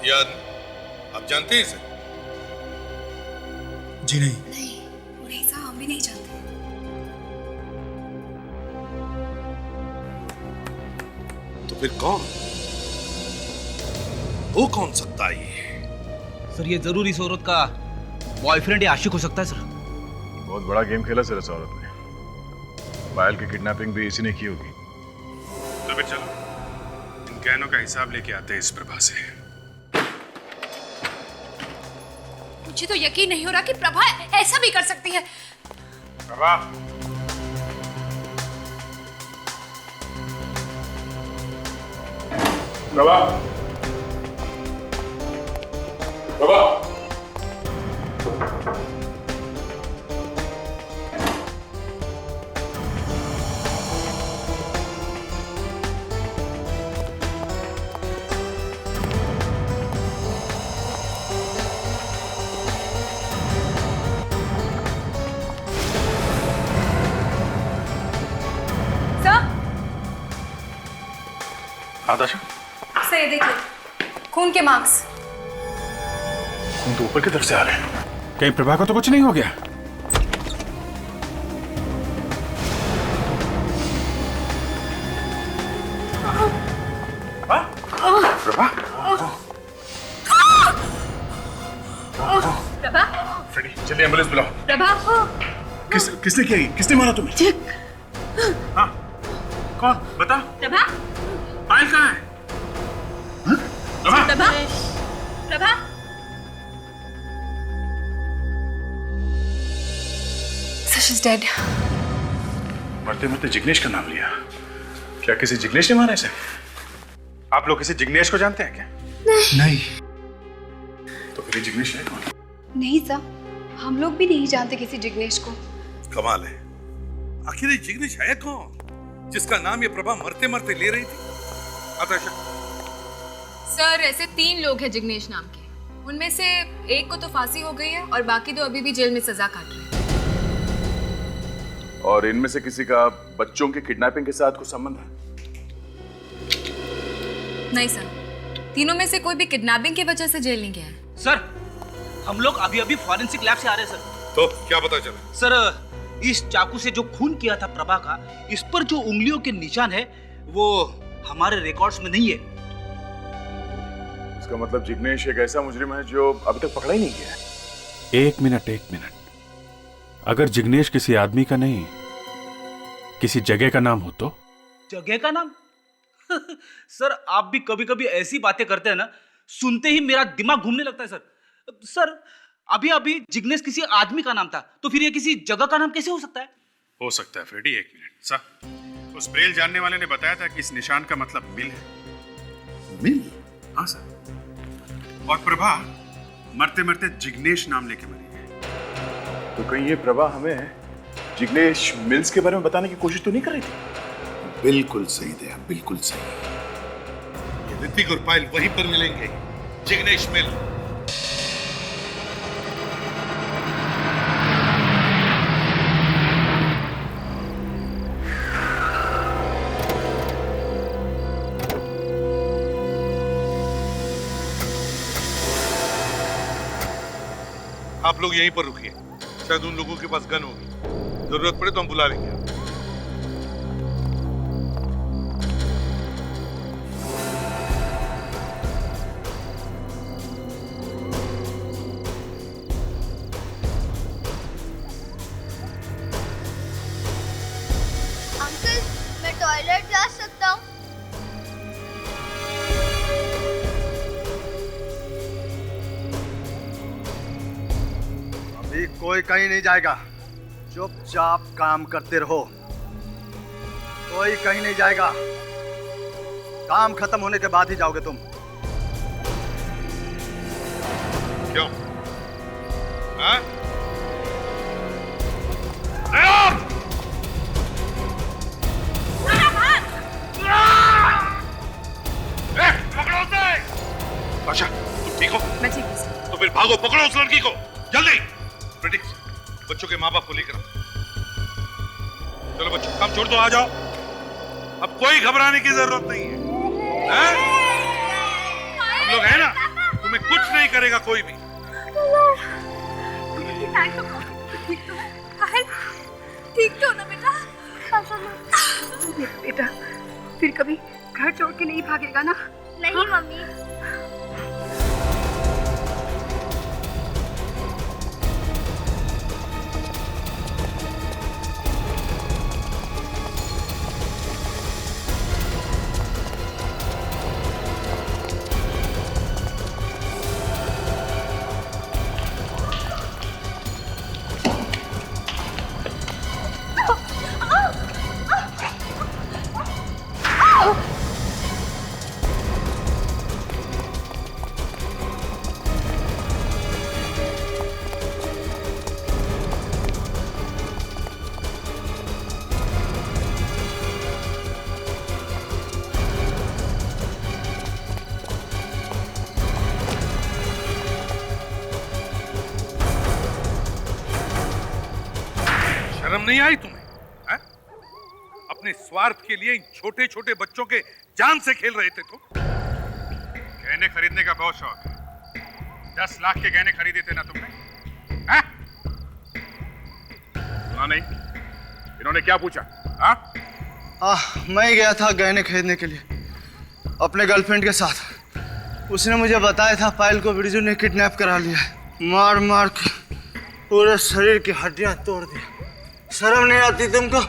याद आप जानते हैं इसे? जी नहीं। नहीं साहब, हम भी नहीं जानते। तो फिर कौन? वो कौन सकता है ये? सर ये जरूर इस औरत का बॉयफ्रेंड या आशिक हो सकता है सर। बहुत बड़ा गेम खेला सर इस औरत ने। पायल की किडनैपिंग भी इसी ने की होगी। तो फिर चलो इन गहनों का हिसाब लेके आते हैं इस प्रभा से। मुझे तो यकीन नहीं हो रहा कि प्रभा ऐसा भी कर सकती है। प्रभा, प्रभा, प्रभा, आदाशा, सर ये देखिए, खून के मार्क्स। खून तो ऊपर की तरफ से आ रहे हैं। कहीं प्रभा को तो कुछ नहीं हो गया? प्रभा, प्रभा, फ्रेडी जल्दी एम्बुलेंस बुलाओ। प्रभा, किसने किया? किसने मारा तुम्हें? हाँ, कौन? बता। प्रभा, पायल कहाँ है? प्रभा, प्रभा। She's dead. मरते मरते जिग्नेश का नाम लिया। क्या किसी जिग्नेश ने मारा इसे? आप लोग किसी जिग्नेश को जानते हैं क्या? नहीं। तो फिर ये जिग्नेश है कौन? नहीं सर, हम लोग भी नहीं जानते किसी जिग्नेश को। कमाल है, आखिर ये जिग्नेश है कौन जिसका नाम ये प्रभा मरते मरते ले रही थी? आदाशा, सर ऐसे 3 लोग हैं जिग्नेश नाम के। उनमें से एक को तो फांसी हो गई है और बाकी 2 अभी भी जेल में सजा काट रहे हैं। और इनमें से किसी का बच्चों के किडनैपिंग के साथ कुछ संबंध है? नहीं सर, तीनों में से कोई भी किडनैपिंग की वजह से जेल नहीं गया है। सर हम लोग अभी अभी फॉरेंसिक लैब से आ रहे हैं सर। तो क्या पता चला? सर इस चाकू से जो खून किया था प्रभा का, इस पर जो उंगलियों के निशान है वो हमारे रिकॉर्ड्स में नहीं है। इसका मतलब जिग्नेश एक ऐसा मुजरिम है जो अभी तक पकड़ा ही नहीं गया है। एक मिनट। अगर जिग्नेश किसी आदमी का नहीं, किसी जगह का नाम हो तो? जगह का नाम? सर आप भी कभी कभी ऐसी बातें करते हैं ना, सुनते ही मेरा दिमाग घूमने लगता है सर। सर अभी अभी जिग्नेश किसी आदमी का नाम था, तो फिर ये किसी जगह का नाम कैसे हो सकता है? हो सकता है फ्रेडी। एक मिनट सर, उस ब्रेल जानने वाले ने बताया था कि इस निशान का मतलब मिल है। मिल? हाँ सर। और प्रभा मरते मरते जिग्नेश नाम लेके मरी है। तो कहीं ये प्रभा हमें जिग्नेश मिल्स के बारे में बताने की कोशिश तो नहीं कर रही थी? बिल्कुल सही दया, बिल्कुल सही। ये ऋतिक और पायल वहीं पर मिलेंगे, जिग्नेश मिल। आप लोग यहीं पर रुकिए, शायद उन लोगों के पास गन होगी, जरूरत पड़े तो हम बुला लेंगे। अंकल, मैं टॉयलेट जा सकता हूँ? अभी कोई कहीं नहीं जाएगा, चुपचाप काम करते रहो। कोई कहीं नहीं जाएगा, काम खत्म होने के बाद ही जाओगे तुम। क्यों? हाँ? पकड़ो उसे! बादशाह, तुम ठीक हो? मैं ठीक हूँ। तो फिर भागो, पकड़ो उस लड़की को जल्दी। ब्रिटिश, बच्चों के माँ बाप को लेकर आओ। चलो बच्चों, काम छोड़ दो, आ जाओ। अब कोई घबराने की जरूरत नहीं है, हैं? हम लोग हैं ना, तुम्हें कुछ नहीं करेगा कोई भी। ठीक तो ना बेटा? बेटा फिर कभी घर छोड़ के नहीं भागेगा ना? नहीं मम्मी। शर्म नहीं आई तुम्हें? हैं? अपने स्वार्थ के लिए इन छोटे छोटे बच्चों के जान से खेल रहे थे तुम। गहने खरीदने का बहुत शौक है। 10 लाख के गहने खरीदे थे ना तुमने? हैं? सुना नहीं? इन्होंने क्या पूछा? हाँ? मैं गया था गहने खरीदने के लिए अपने गर्लफ्रेंड के साथ। उसने मुझे बताया था पायल को बिरजू ने किडनैप करा लिया है। मार मार के पूरे शरीर की हड्डियां तोड़ दी। शर्म नहीं आती तुमको?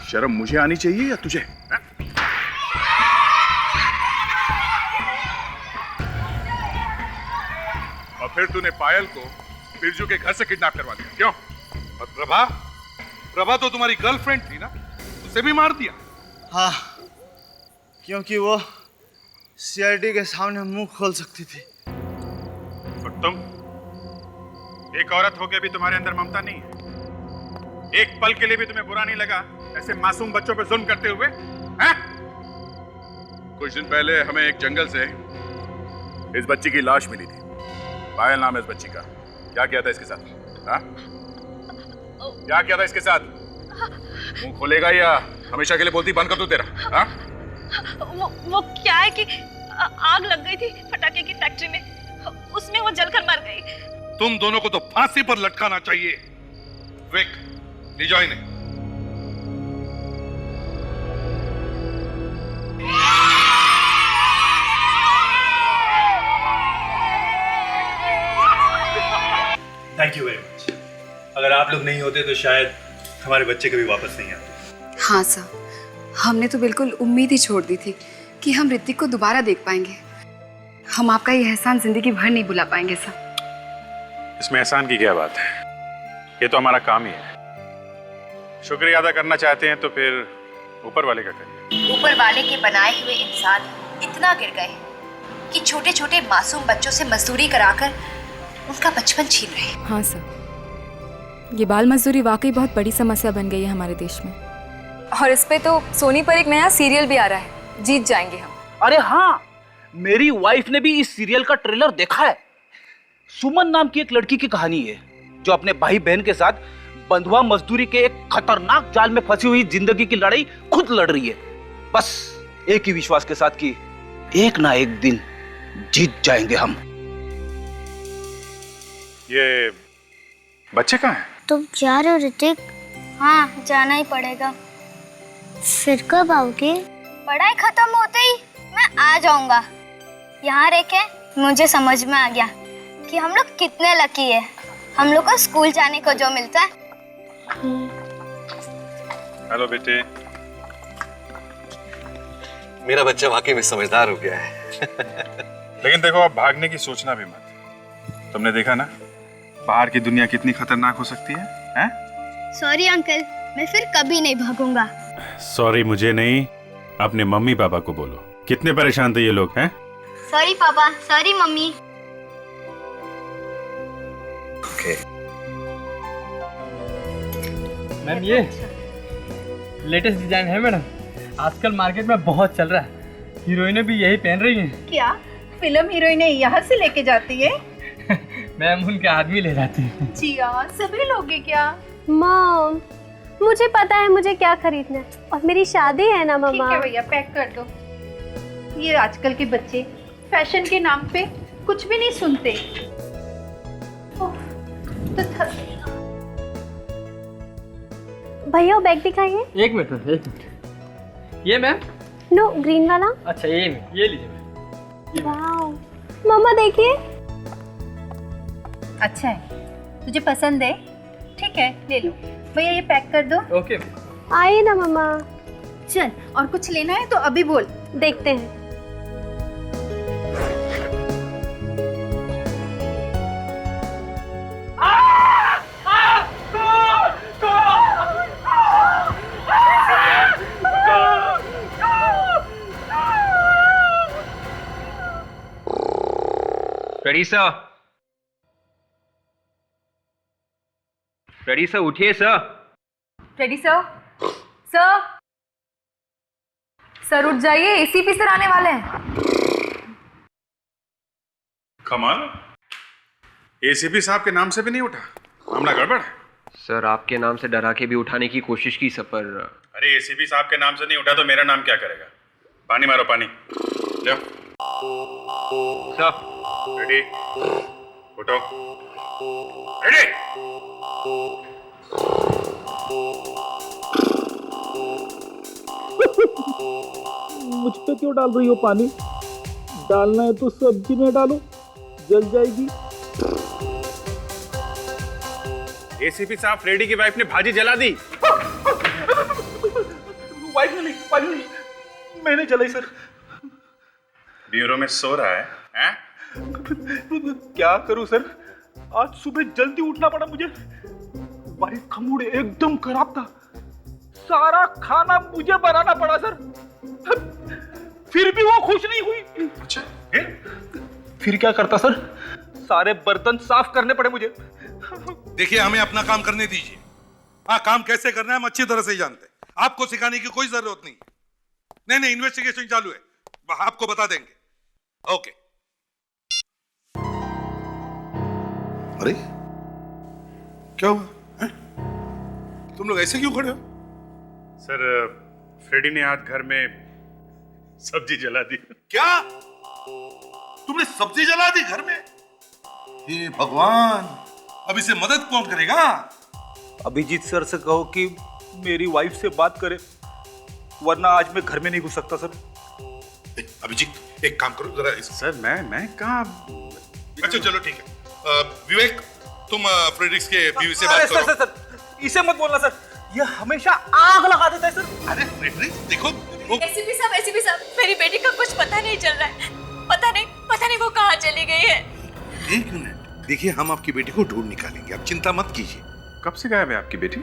शर्म मुझे आनी चाहिए या तुझे? और फिर तूने पायल को बिरजू के घर से किडनैप करवा दिया, क्यों? और प्रभा? प्रभा तो तुम्हारी गर्लफ्रेंड थी ना, उसे भी मार दिया? हाँ, क्योंकि वो सीआईडी के सामने मुंह खोल सकती थी। और तुम? एक औरत होके भी तुम्हारे अंदर ममता नहीं है? एक पल के लिए भी तुम्हें बुरा नहीं लगा ऐसे मासूम बच्चों पे जुल्म करते हुए? हैं? कुछ दिन पहले हमें एक जंगल से इस बच्ची की लाश मिली थी। पायल नाम है इस बच्ची का। क्या किया था इसके साथ? हाँ? क्या किया था इसके साथ? मुंह खोलेगा या हमेशा के लिए बोलती बंद कर दूं तेरा? हाँ? वो क्या है कि आग लग गई थी पटाखे की फैक्ट्री में, उसमें वो जलकर मर गई। तुम दोनों को तो फांसी पर लटकाना चाहिए। विक, ले जाओ इन्हें। Thank you very much. अगर आप लोग नहीं होते तो शायद हमारे बच्चे कभी वापस नहीं आते। हाँ सर, हमने तो बिल्कुल उम्मीद ही छोड़ दी थी कि हम ऋतिक को दोबारा देख पाएंगे। हम आपका ये एहसान जिंदगी भर नहीं भुला पाएंगे सर। इसमें एहसान की क्या बात है, ये तो हमारा काम ही है। शुक्रिया अदा करना चाहते हैं तो फिर ऊपर वाले का करिए। ऊपर वाले के बनाए हुए इंसान इतना गिर गए कि छोटे छोटे मासूम बच्चों से मजदूरी कराकर उनका बचपन छीन रहे। हाँ सर, ये बाल मजदूरी वाकई बहुत बड़ी समस्या बन गई है हमारे देश में। और इस पे तो सोनी पर एक नया सीरियल भी आ रहा है, जीत जाएंगे हम। अरे हाँ, मेरी वाइफ ने भी इस सीरियल का ट्रेलर देखा है। सुमन नाम की एक लड़की की कहानी है जो अपने भाई बहन के साथ बंधुआ मजदूरी के एक खतरनाक जाल में फंसी हुई जिंदगी की लड़ाई खुद लड़ रही है, बस एक ही विश्वास के साथ कि एक ना एक दिन जीत जाएंगे हम। ये बच्चे कहाँ हैं? तुम जा रहे हो ऋतिक? हाँ, जाना ही पड़ेगा। फिर कब आओगे? पढ़ाई खत्म होते ही मैं आ जाऊंगा। यहाँ रह के मुझे समझ में आ गया कि हम लोग कितने लकी है। हम लोग को स्कूल जाने को जो मिलता है। हेलो बेटे। मेरा बच्चा वाकई में समझदार हो गया है। लेकिन देखो, अब भागने की सोचना भी मत। तुमने देखा ना बाहर की दुनिया कितनी खतरनाक हो सकती है, हैं? सॉरी अंकल, मैं फिर कभी नहीं भागूंगा। सॉरी मुझे नहीं, अपने मम्मी पापा को बोलो। कितने परेशान थे ये लोग, हैं? सॉरी पापा, सॉरी मम्मी। मैम ये लेटेस्ट डिजाइन है मैडम, आजकल मार्केट में बहुत चल रहा है। हीरोइनें भी यही पहन रही हैं। क्या फिल्म हीरोइनें यहाँ से लेके जाती है? मैम उनके आदमी ले जाते हैं। जी हाँ, सभी लोगे क्या? मॉम, मुझे पता है मुझे क्या खरीदना है और मेरी शादी है ना मम्मा। ठीक है भैया, पैक कर दो। ये आजकल के बच्चे फैशन के नाम पे कुछ भी नहीं सुनते। तो भैया बैग दिखाइए। एक मिनट। ये मैम? नो, ग्रीन वाला। अच्छा ये लीजिए मैम। वाओ, मम्मा देखिए। अच्छा है, तुझे पसंद है? ठीक है, ले लो। भैया ये पैक कर दो। ओके। आइए ना मम्मा। चल, और कुछ लेना है तो अभी बोल। देखते हैं। Ready sir? रेडी सर, उठिए sir. Ready sir? Sir, sir उठ जाइए, एसीपी सर आने वाले हैं। कमाल, एसीपी साहब के नाम से भी नहीं उठा। मामला गड़बड़ है। सर आपके नाम से डरा के भी उठाने की कोशिश की सर, पर अरे एसीपी साहब के नाम से नहीं उठा तो मेरा नाम क्या करेगा? पानी मारो, पानी लो। Sir ready? उठो। रेडी? मुझ पे क्यों डाल रही हो पानी? डालना है तो सब्जी में डालो, जल जाएगी। एसीपी साहब, फ्रेडी की वाइफ ने भाजी जला दी। वाइफ ने नहीं, मैंने जलाई सर। ब्यूरो में सो रहा है, हैं? क्या करूं सर, आज सुबह जल्दी उठना पड़ा मुझे। वाइफ का मूड एकदम खराब था, सारा खाना मुझे बनाना पड़ा सर। फिर भी वो खुश नहीं हुई। अच्छा, फिर क्या करता सर, सारे बर्तन साफ करने पड़े मुझे। देखिए, हमें अपना काम करने दीजिए। हाँ, काम कैसे करना है हम अच्छी तरह से ही जानते हैं, आपको सिखाने की कोई जरूरत नहीं। नहीं, इन्वेस्टिगेशन चालू है, आपको बता देंगे। ओके। अरे क्या हुआ है? तुम लोग ऐसे क्यों खड़े हो? सर, फ्रेडी ने आज घर में सब्जी जला दी। क्या तुमने सब्जी जला दी घर में? हे भगवान, अब इसे मदद कौन करेगा? अभिजीत सर से कहो कि मेरी वाइफ से बात करे, वरना आज मैं घर में नहीं घुस सकता सर। अभिजीत, एक काम करो जरा। सर मैं कहाँ? अच्छा चलो ठीक है। विवेक, तुम फ्रेडरिक्स के बीवी से बात करो। सर, इसे मत बोलना सर, ये हमेशा आग लगा देता है सर। अरे फ्रेडरिक्स देखो। एसीपी साहब, मेरी बेटी का कुछ पता नहीं चल रहा है। पता नहीं वो कहाँ चली गई है। एक मिनट, देखिए हम आपकी बेटी को ढूंढ निकालेंगे, आप चिंता मत कीजिए। कब से गायब है आपकी बेटी?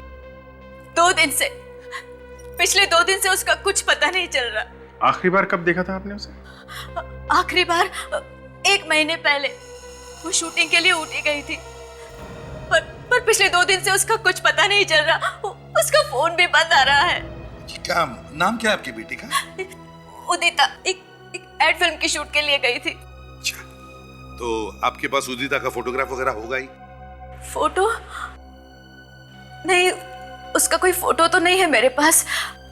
2 दिन से, पिछले 2 दिन से उसका कुछ पता नहीं चल रहा। आखिरी बार कब देखा था आपने उसे? आखिरी बार 1 महीने पहले वो शूटिंग के लिए ऊटी गई थी, पर पिछले 2 दिन से उसका कुछ पता नहीं चल रहा। उसका फोन भी बंद आ रहा है। क्या नाम क्या है आपकी बेटी का? उदिता, एक एड फिल्म की शूट के लिए गई थी। तो आपके पास उदिता का फोटोग्राफ वगैरह होगा ही? फोटो नहीं, उसका कोई फोटो तो नहीं है मेरे पास।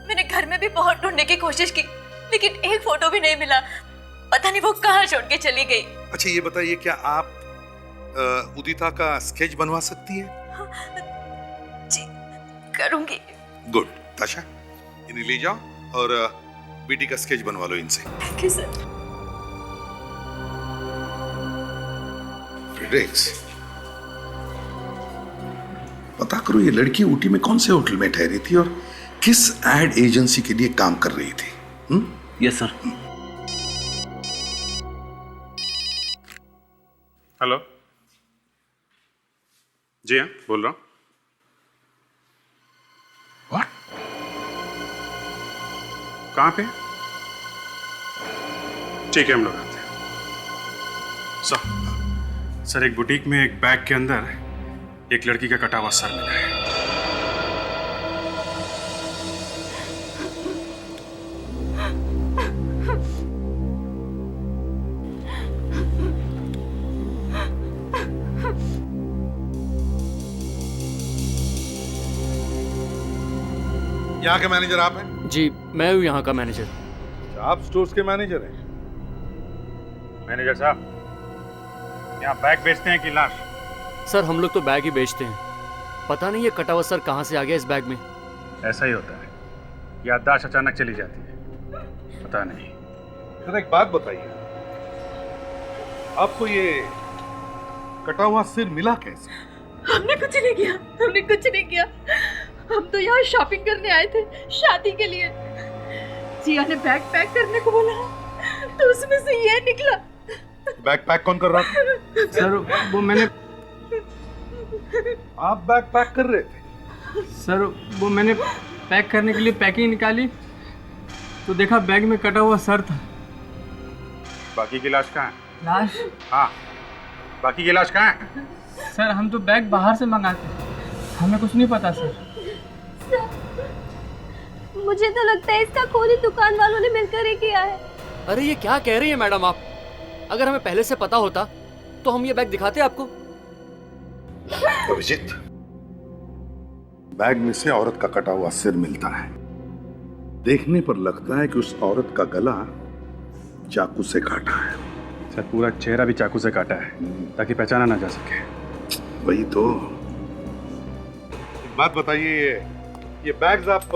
मैंने घर में भी बहुत ढूंढने की कोशिश की, लेकिन एक फोटो भी नहीं मिला। पता नहीं वो कहाँ छोड़ के चली गई। अच्छा ये बताइए, क्या आप उदिता का स्केच बनवा सकती है? जी करूंगी। गुड। ताशा, इन्हें ले जाओ और बेटी का स्केच बनवा लो इनसे। Thank you sir. फ्रेडरिक्स, पता करो ये लड़की ऊटी में कौन से होटल में ठहरी थी और किस एड एजेंसी के लिए काम कर रही थी? Yes sir. हेलो, जी हाँ, बोल रहा हूँ। What? कहाँ पे? ठीक है, हम लोग आते हैं। सर, एक बुटीक में एक बैग के अंदर एक लड़की का कटा हुआ सर मिला है। यहाँ के मैनेजर आप हैं? जी, मैं हूँ यहाँ का मैनेजर। आप स्टोर्स के मैनेजर हैं? मैनेजर साहब, यहाँ बैग बेचते हैं कि लाश? सर, हम लोग तो बैग ही बेचते हैं। पता नहीं ये कटा हुआ सर कहाँ से आ गया इस बैग में। ऐसा ही होता है, याददाश्त अचानक चली जाती है, पता नहीं। सर, एक बात बताइए, आपको ये कटा हुआ सिर मिला कैसे? हमने कुछ नहीं किया, हमने कुछ नहीं किया। हम तो यहाँ शॉपिंग करने आए थे, शादी के लिए। जिया ने बैग पैक करने को बोला तो उसमें से ये निकला। बैग पैक कौन कर रहा था? सर, वो मैंने आप बैग पैक कर रहे थे? सर, वो मैंने पैक करने के लिए पैकिंग निकाली तो देखा बैग में कटा हुआ सर था। बाकी की लाश कहाँ है? लाश? हाँ, बाकी की लाश कहाँ है? सर, हम तो बैग बाहर से मंगाते, हमें कुछ नहीं पता सर। मुझे तो लगता है इसका खोली दुकान वालों ने मिलकर ही किया है। अरे ये क्या कह रही है मैडम आप? अगर हमें पहले से पता होता तो हम ये बैग दिखाते आपको। अभिजीत, बैग में से औरत का कटा हुआ सिर मिलता है। देखने पर लगता है कि उस औरत का गला चाकू से काटा है। सर, पूरा चेहरा भी चाकू से काटा है ताकि पहचाना ना जा सके। वही तो। एक बात बताइए, ये बैग्स आप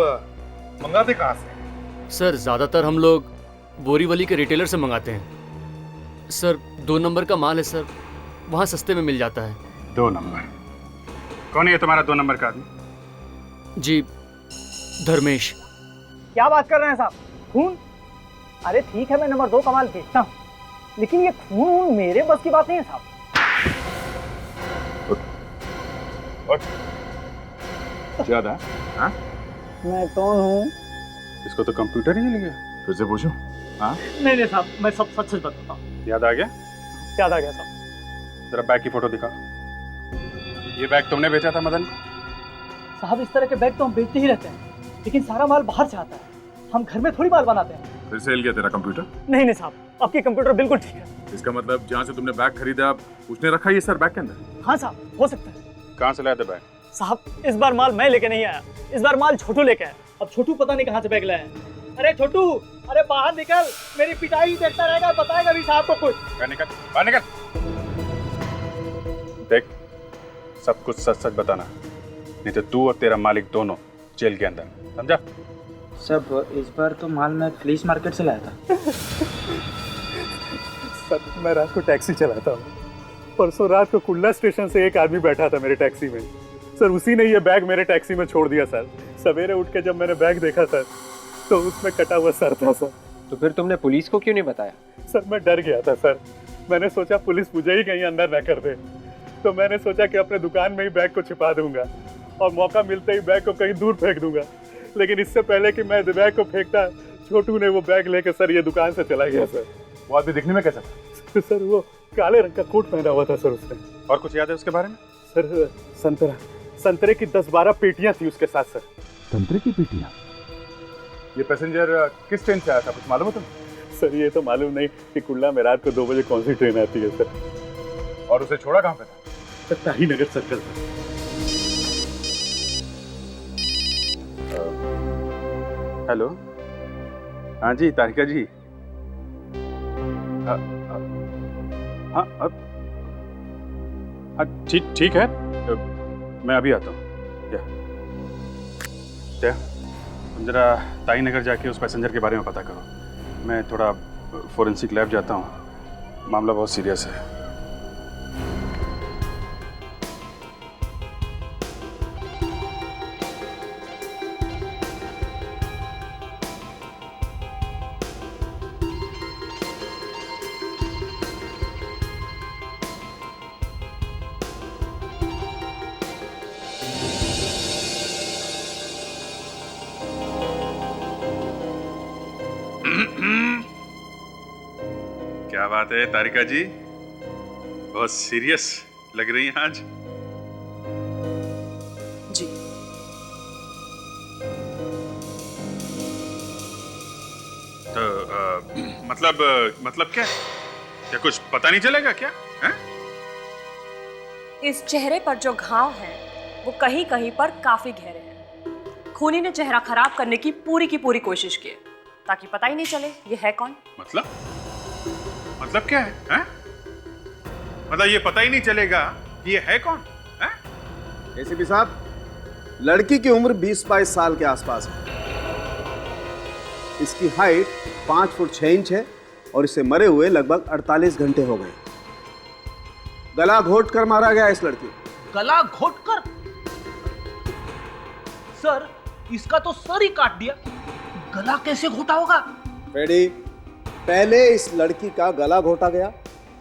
मंगाते कहाँ से? सर, ज्यादातर हम लोग बोरीवली के रिटेलर से मंगाते हैं। सर, 2 नंबर का माल है सर, वहाँ सस्ते में मिल जाता है। 2 नंबर? कौन है ये तुम्हारा 2 नंबर का आदमी? जी, धर्मेश। क्या बात कर रहे हैं साहब? खून? अरे ठीक है, मैं नंबर 2 का माल बेचता हूँ, लेकिन ये खून मेरे बस की बात नहीं है साहब। ज्यादा? हाँ? मैं कौन हूँ? इसको तो कंप्यूटर ही ले गया। फिर से पूछूं? हाँ? नहीं साहब, मैं सब सच सच बताता हूँ। याद आ गया? याद आ गया साहब। जरा बैग की फोटो दिखाओ। ये बैग तुमने बेचा था मदन को? साहब, इस तरह के बैग तो हम बेचते ही रहते हैं, लेकिन सारा माल बाहर से आता है, हम घर में थोड़ी माल बनाते हैं। फिर से हिल गया तेरा कंप्यूटर? नहीं साहब, आपकी कंप्यूटर बिल्कुल ठीक है। इसका मतलब जहाँ से तुमने बैग खरीदा उसने रखा ये सर बैग के अंदर? हाँ साहब, हो सकता है। कहाँ से लाया था बैग? साहब, इस बार माल मैं लेके नहीं आया, इस बार माल छोटू लेके आया। अब छोटू पता नहीं कहाँ से बैग लाया है। अरे छोटू, अरे बाहर निकल, मेरी पिटाई देखता रहेगा, बताएगा भी साहब को कुछ। बाहर निकल। देख, सब कुछ सच सच बताना, नहीं तो तू और तेरा मालिक दोनों जेल के अंदर, समझा? सब इस बार तो माल मैं फ्लीस मार्केट से लाया था। सर, मैं रात को टैक्सी चलाता हूँ। परसों रात को कुल्ला स्टेशन से एक आदमी बैठा था मेरे टैक्सी में। सर, उसी ने ये बैग मेरे टैक्सी में छोड़ दिया सर। सवेरे उठ के जब मैंने बैग देखा सर, तो उसमें कटा हुआ सर था सर। तो फिर तुमने पुलिस को क्यों नहीं बताया? सर, मैं डर गया था सर। मैंने सोचा पुलिस मुझे ही कहीं अंदर न कर दे, तो मैंने सोचा कि अपने दुकान में ही बैग को छिपा दूंगा और मौका मिलते ही बैग को कहीं दूर फेंक दूंगा। लेकिन इससे पहले कि मैं बैग को फेंकता, छोटू ने वो बैग लेकर सर ये दुकान से चला गया सर। वो आदमी दिखने में कैसा था? सर, वो काले रंग का कोट पहना हुआ था सर उसने। और कुछ याद है उसके बारे में? सर, संतरे की 10-12 पेटियां थी उसके साथ सर। संतरे की पेटियां? ये पैसेंजर किस ट्रेन से आया था, कुछ मालूम है तुम्हें? सर, ये तो मालूम नहीं कि कुल्ला में रात को 2 बजे कौन सी ट्रेन आती है सर। और उसे छोड़ा कहाँ पे था? सर, ताही नगर सर्कल पर। हेलो, हाँ जी तारिका जी। हाँ, ठीक है, मैं अभी आता हूँ। क्या तुम जरा ताई नगर जाके उस पैसेंजर के बारे में पता करो। मैं थोड़ा फोरेंसिक लैब जाता हूँ, मामला बहुत सीरियस है। क्या बात है तारिका जी, बहुत सीरियस लग रही हैं आज। जी तो मतलब क्या कुछ पता नहीं चलेगा क्या है? इस चेहरे पर जो घाव हैं वो कहीं कहीं पर काफी गहरे हैं। खूनी ने चेहरा खराब करने की पूरी कोशिश की है ताकि पता ही नहीं चले ये है कौन। मतलब क्या है? मतलब ये पता ही नहीं चलेगा कि ये है कौन? एसीपी साहब, लड़की की उम्र 20-22 साल के आसपास है। इसकी हाइट 5 फुट 6 इंच है और इसे मरे हुए लगभग 48 घंटे हो गए। गला घोट कर मारा गया इस लड़की को। गला घोट कर? सर, इसका तो सर ही काट दिया, गला कैसे घोटा होगा? रेडी, पहले इस लड़की का गला घोटा गया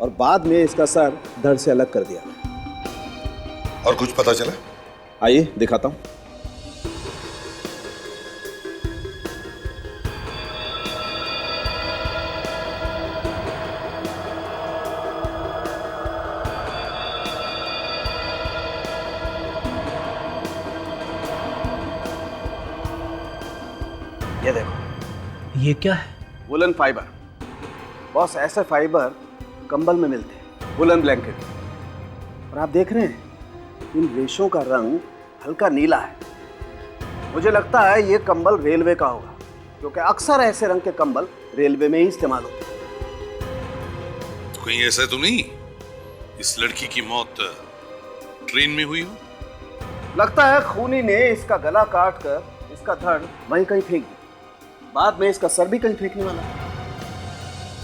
और बाद में इसका सर धड़ से अलग कर दिया। और कुछ पता चला? आइए दिखाता हूं। ये देखो, ये क्या है? Woollen fibre. बॉस, ऐसे फाइबर कंबल में मिलते हैं, वुलन ब्लैंकेट। और आप देख रहे हैं इन रेशों का रंग हल्का नीला है। मुझे लगता है ये कंबल रेलवे का होगा, क्योंकि अक्सर ऐसे रंग के कंबल रेलवे में ही इस्तेमाल होते हैं। कहीं ऐसा तो नहीं इस लड़की की मौत ट्रेन में हुई हो? लगता है खूनी ने इसका गला काट कर इसका धड़ वहीं कहीं फेंक दिया। बाद में इसका सर भी कहीं फेंकने वाला है।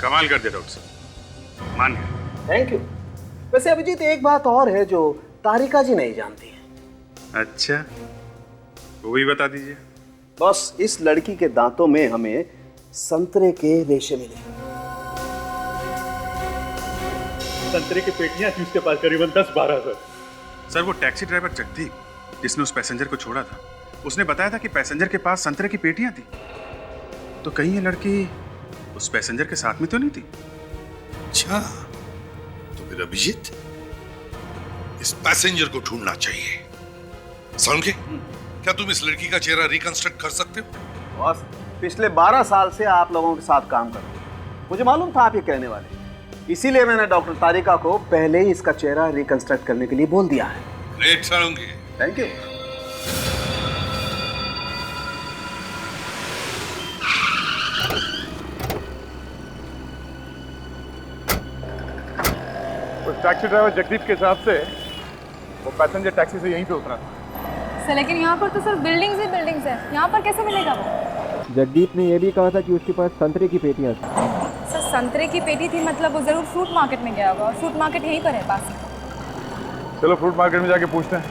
कमाल कर दिया डॉक्टर साहब, मान गए। Thank you. वैसे अभिजीत, एक बात और है जो तारिका जी नहीं जानती है। अच्छा, वो भी बता दीजिए। बस, इस लड़की के दांतों में हमें संतरे के रेशे मिले। संतरे की पेटियां थी उसके पास, करीबन 10-12 सर। वो टैक्सी ड्राइवर जगदीप जिसने उस पैसेंजर को छोड़ा था, उसने बताया था कि पैसेंजर के पास संतरे की पेटियां थी। तो कहीं ये लड़की उस पैसेंजर के साथ में तो नहीं थी? अच्छा, तो फिर अभिजीत, इस पैसेंजर को ढूंढना चाहिए। समझे? क्या तुम इस लड़की का चेहरा रिकंस्ट्रक्ट कर सकते हो? बॉस, पिछले 12 साल से आप लोगों के साथ काम कर रहे हैं। मुझे मालूम था आप ये कहने वाले, इसीलिए मैंने डॉक्टर तारिका को पहले ही इसका चेहरा रिकंस्ट्रक्ट करने के लिए बोल दिया है। ग्रेट सालूंगी। Thank you. Taxi driver Jagdeep के हिसाब से वो पैसेंजर टैक्सी से यहीं पे उतरा था। सर, लेकिन यहाँ पर तो सर बिल्डिंग्स ही बिल्डिंग्स है, यहाँ पर कैसे मिलेगा वो? जगदीप ने यह भी कहा था कि उसके पास संतरे की पेटियां थी। सर, संतरे की पेटी थी मतलब वो जरूर फ्रूट मार्केट में गया होगा, और फ्रूट मार्केट यहीं पर है पास ही। चलो फ्रूट मार्केट में जाके पूछते हैं,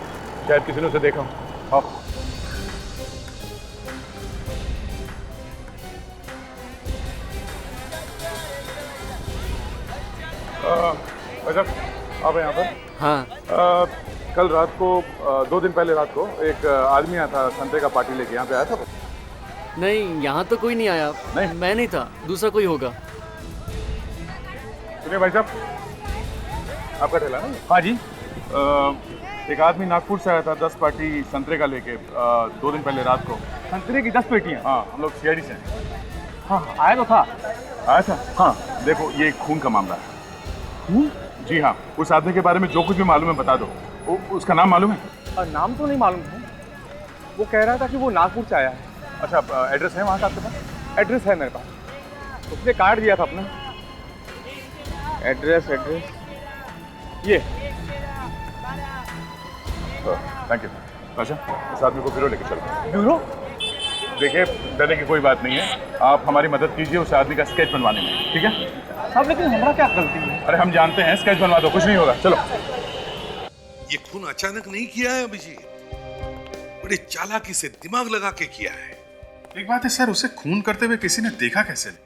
शायद किसी ने उसे देखा हो। आओ। अच्छा, आप यहाँ पर? हाँ। कल रात को 2 दिन पहले रात को एक आदमी आया था संतरे का पार्टी लेके, यहाँ पे आया था? नहीं, यहाँ तो कोई नहीं आया। नहीं, मैं नहीं था, दूसरा कोई होगा। सुनिए भाई साहब, आपका ठेला ना? हाँ जी। एक आदमी नागपुर से आया था 10 पार्टी संतरे का लेके 2 दिन पहले रात को। संतरे की 10 पेटियाँ? हाँ, हम लोग सीआईडी से। हाँ, आया तो था। आया था? हाँ। देखो, ये खून का मामला है। खून? जी हाँ। उस आदमी के बारे में जो कुछ भी मालूम है बता दो। उसका नाम मालूम है? नाम तो नहीं मालूम है। वो कह रहा था कि वो नागपुर से आया है। अच्छा, एड्रेस है वहाँ का आपके पास? एड्रेस है मेरे पास, उसने कार्ड दिया था अपना। एड्रेस ये थैंक यू। अच्छा, इस आदमी को ब्यूरो लेके चलो। ब्यूरो? देखिए, डरने की कोई बात नहीं है, आप हमारी मदद कीजिए उस आदमी का स्केच बनवाने में, ठीक है? साहब लेकिन हमारा क्या गलती है? अरे हम जानते हैं, स्केच बनवा दो, कुछ नहीं होगा, चलो। ये खून अचानक नहीं किया है अभिजीत, बड़े चालाकी से दिमाग लगा के किया है। एक बात है सर, उसे खून करते हुए किसी ने देखा कैसे नहीं?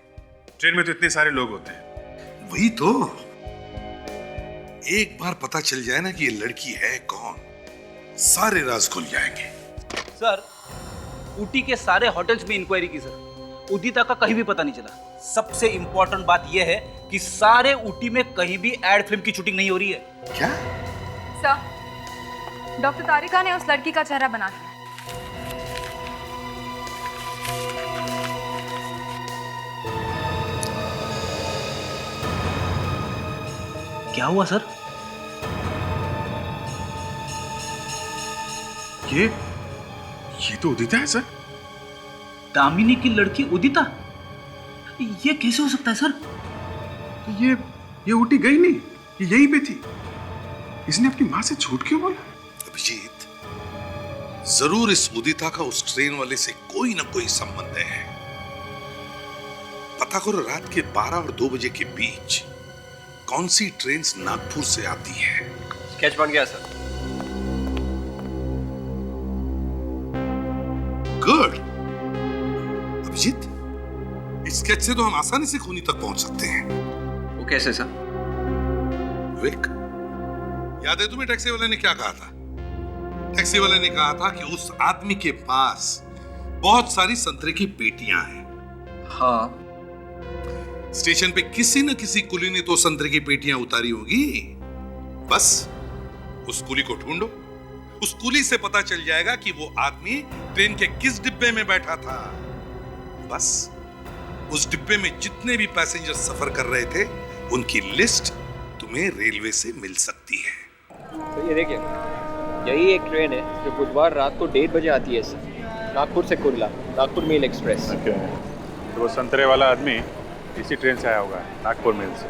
ट्रेन में तो इतने सारे लोग होते हैं। वही तो, एक बार पता चल जाए ना कि ये लड़की है कौन, सारे राज खुल जाएंगे। सर, ऊटी के सारे होटल्स में इंक्वायरी की सर, उदिता का कहीं भी पता नहीं चला। सबसे इंपॉर्टेंट बात यह है कि सारे ऊटी में कहीं भी एड फिल्म की शूटिंग नहीं हो रही है। क्या? सर, डॉक्टर तारिका ने उस लड़की का चेहरा बना दिया। क्या हुआ सर? ये तो उदिता है सर। दामिनी की लड़की उदिता? ये कैसे हो सकता है सर? ये ऊटी गई नहीं, ये यहीं पे थी। इसने अपनी माँ से झूठ क्यों बोला? अभिजीत, जरूर इस उदिता का उस ट्रेन वाले से कोई ना कोई संबंध है। पता करो रात के 12 और 2 बजे के बीच कौन सी ट्रेन नागपुर से आती है। स्केच बन गया सर। गुड। अभिजीत, इस स्केच से तो हम आसानी से खूनी तक पहुंच सकते हैं। वो कैसे सर? विक, याद है तुम्हें टैक्सी वाले ने क्या कहा था? टैक्सी वाले ने कहा था कि उस आदमी के पास बहुत सारी संतरे की पेटियां हैं। हाँ। स्टेशन पे किसी न किसी कुली ने तो संतरे की पेटियां उतारी होगी। बस उस कुली को ढूंढो, उस कुली से पता चल जाएगा कि वो आदमी ट्रेन के किस डिब्बे में बैठा था। बस उस डिब्बे में जितने भी पैसेंजर सफर कर रहे थे उनकी लिस्ट तुम्हें रेलवे से मिल सकती है। तो ये देखिए, यही एक ट्रेन है जो बुधवार रात को 1:30 बजे आती है सर, नागपुर से कुर्ला, नागपुर मेल एक्सप्रेस। तो वो संतरे वाला आदमी इसी ट्रेन से आया होगा, नागपुर मेल से।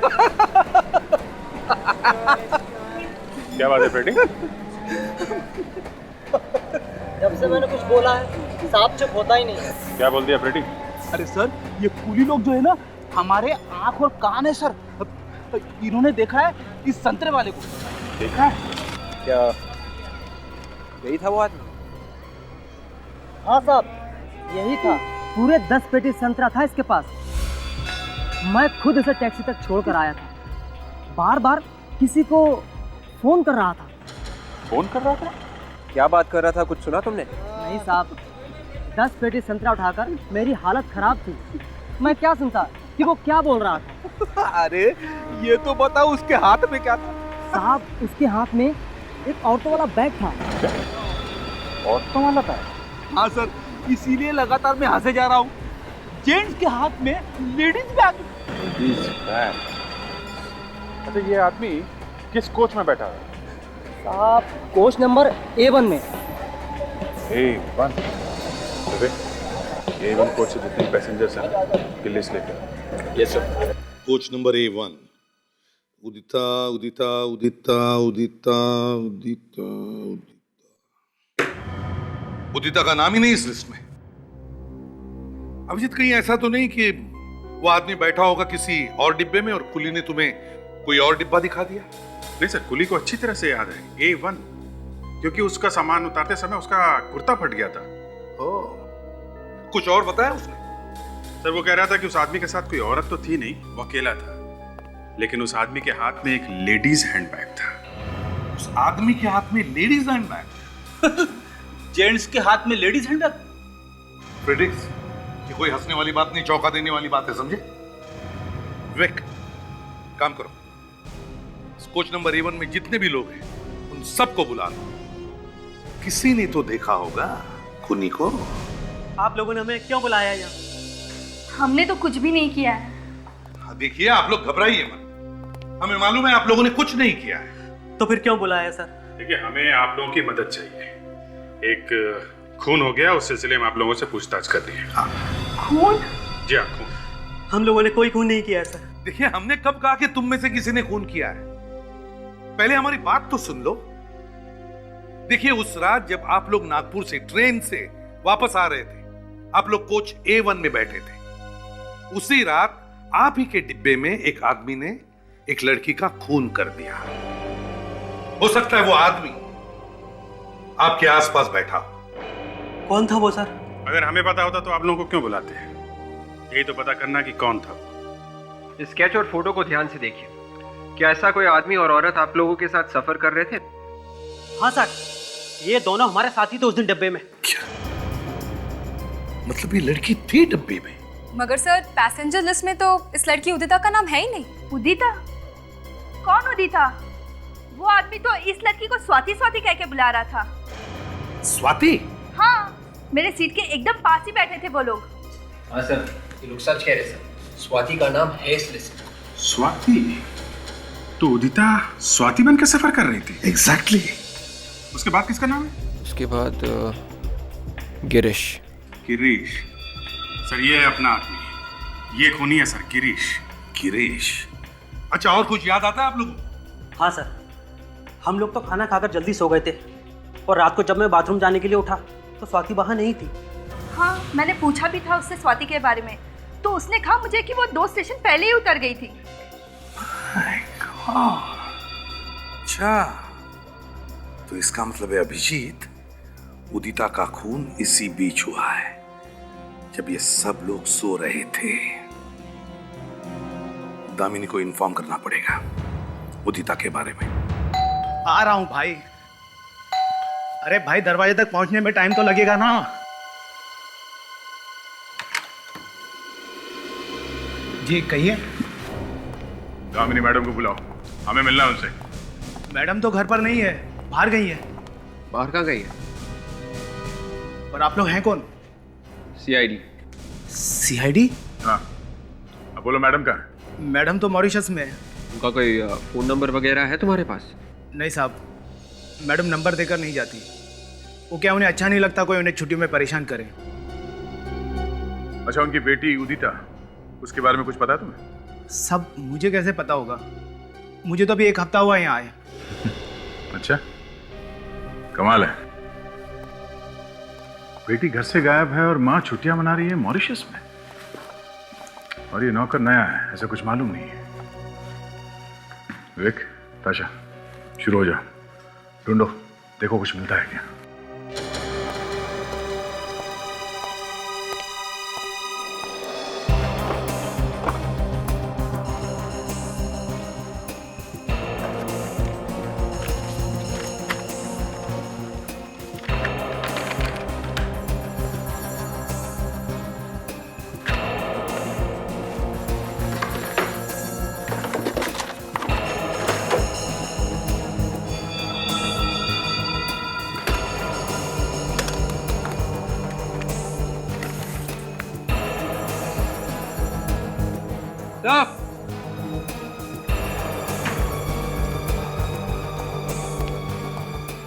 क्या बात है फ्रेडी? जब से मैंने कुछ बोला है साहब चुप होता ही नहीं। क्या बोल दिया फ्रेडी? अरे सर, ये कुली लोग जो है ना, हमारे आंख और कान है सर। इन्होंने देखा है इस संतरे वाले को। देखा है? क्या यही था वो आदमी? हाँ साहब, यही था। पूरे 10 पेटी संतरा था इसके पास। मैं खुद इसे टैक्सी तक छोड़कर आया था। बार बार किसी को फोन कर रहा था। फोन कर रहा था? क्या बात कर रहा था, कुछ सुना तुमने? नहीं साहब, 10 पेटी संतरा उठाकर मेरी हालत खराब थी। मैं क्या सुनता कि वो क्या बोल रहा था। अरे ये तो बताओ उसके हाथ में क्या था? साहब, उसके हाथ में एक औरतों वाला बैग था। औरतों वाला बैग? हाँ सर, इसीलिए लगातार मैं हंसे जा रहा हूँ। जेंट्स के हाथ में लेडीज बैग। अच्छा, ये आदमी किस कोच में बैठा है? साहब, कोच नंबर A1 में। A1? A1 कोच से जितने पैसेंजर्स हैं की लिस्ट लेकर। Yes sir. Coach number A1। उदिता उदिता उदिता उदिता उदिता उदिता उदिता का नाम ही नहीं इस लिस्ट में। अभिजीत, कहीं ऐसा तो नहीं कि वो आदमी बैठा होगा किसी और डिब्बे में और कुली ने तुम्हें कोई और डिब्बा दिखा दिया? नहीं सर, कुली को अच्छी तरह से याद है A1, क्योंकि उसका सामान उतारते समय उसका कुर्ता फट गया था। कुछ और बताया उसने? सर, वो कह रहा था कि उस आदमी के साथ कोई औरत तो थी नहीं, वो अकेला था। लेकिन उस आदमी के हाथ में एक लेडीज हैंडबैग था। उस आदमी के हाथ में लेडीज हैंडबैग? जेंट्स के हाथ में लेडीज हैंडबैग? प्रेडिक्स, ये कोई हंसने वाली बात नहीं, चौंका देने वाली बात है, समझे? विक, काम करो, कोच नंबर A1 में जितने भी लोग हैं उन सबको बुला लो। किसी ने तो देखा होगा खूनी को। आप लोगों ने हमें क्यों बुलाया यहाँ? हमने तो कुछ भी नहीं किया है। देखिए, आप लोग घबराइए मत, हमें मालूम है आप लोगों ने कुछ नहीं किया है। तो फिर क्यों बुलाया सर? देखिए, हमें आप लोगों की मदद चाहिए। एक खून हो गया, उस सिलसिले में आप लोगों से पूछताछ कर रही है। हाँ। खून? जी हाँ, खून। हम लोगों ने कोई खून नहीं किया है सर। देखिए, हमने कब कहा कि तुम में से किसी ने खून किया है? पहले हमारी बात तो सुन लो। देखिए, उस रात जब आप लोग नागपुर से ट्रेन से वापस आ रहे थे, आप लोग कोच A1 में बैठे थे। उसी रात आप ही के डिब्बे में एक आदमी ने एक लड़की का खून कर दिया। हो सकता है वो आदमी आपके आसपास बैठा हो। कौन था वो सर? अगर हमें पता होता तो आप लोगों को क्यों बुलाते हैं? यही तो पता करना कि कौन था। स्केच और फोटो को ध्यान से देखिए। क्या ऐसा कोई आदमी और औरत आप लोगों के साथ सफर कर रहे थे? हाँ सर, ये दोनों हमारे साथी थे उस दिन डब्बे में। मतलब ये लड़की थी डब्बे में? मगर सर, पैसेंजर लिस्ट में तो इस लड़की उदिता का नाम है ही नहीं। उदिता? कौन उदिता? वो आदमी तो इस लड़की को स्वाति स्वाति कह के बुला रहा था। स्वाति? हाँ, मेरे सीट के एकदम पास ही बैठे थे वो लोग। हाँ सर, ये लोग सच कह रहे सर। स्वाति का नाम है इस लिस्ट में। स्वाति? तो उदिता स्वाति बन के सफर कर रही थी? एग्जैक्टली। उसके बाद किसका नाम है? उसके बाद गिरीश। गिरीश? सर ये है अपना आदमी, ये खूनी है सर, गिरीश। गिरीश? अच्छा, और कुछ याद आता है आप लोगों को? हाँ सर, हम लोग तो खाना खाकर जल्दी सो गए थे और रात को जब मैं बाथरूम जाने के लिए उठा तो स्वाति वहाँ नहीं थी। हाँ, मैंने पूछा भी था उससे स्वाति के बारे में, तो उसने कहा मुझे कि वो 2 स्टेशन पहले ही उतर गई थी। अच्छा, तो इसका मतलब है अभिजीत, उदिता का खून इसी बीच हुआ है जब ये सब लोग सो रहे थे। दामिनी को इन्फॉर्म करना पड़ेगा उदिता के बारे में। आ रहा हूं भाई। अरे भाई, दरवाजे तक पहुंचने में टाइम तो लगेगा ना। जी कहिए। दामिनी मैडम को बुलाओ, हमें मिलना है उनसे। मैडम तो घर पर नहीं है, बाहर गई है। बाहर कहाँ गई है? और आप लोग हैं कौन? CID। CID? हाँ, अब बोलो मैडम कहाँ है? मैडम तो मॉरिशस में है। उनका कोई फोन नंबर वगैरह है तुम्हारे पास? नहीं साहब, मैडम नंबर देकर नहीं जाती। वो क्या, उन्हें अच्छा नहीं लगता कोई उन्हें छुट्टी में परेशान करे। अच्छा, उनकी बेटी उदिता, उसके बारे में कुछ पता है तुम्हें? सब मुझे कैसे पता होगा? मुझे तो अभी 1 हफ्ता हुआ यहाँ आए। अच्छा, कमाल है। बेटी घर से गायब है और माँ छुट्टियां मना रही है मॉरिशस में, और ये नौकर नया है, ऐसा कुछ मालूम नहीं है। विवेक, ताशा, शुरू हो जाओ, ढूंढो, देखो कुछ मिलता है क्या।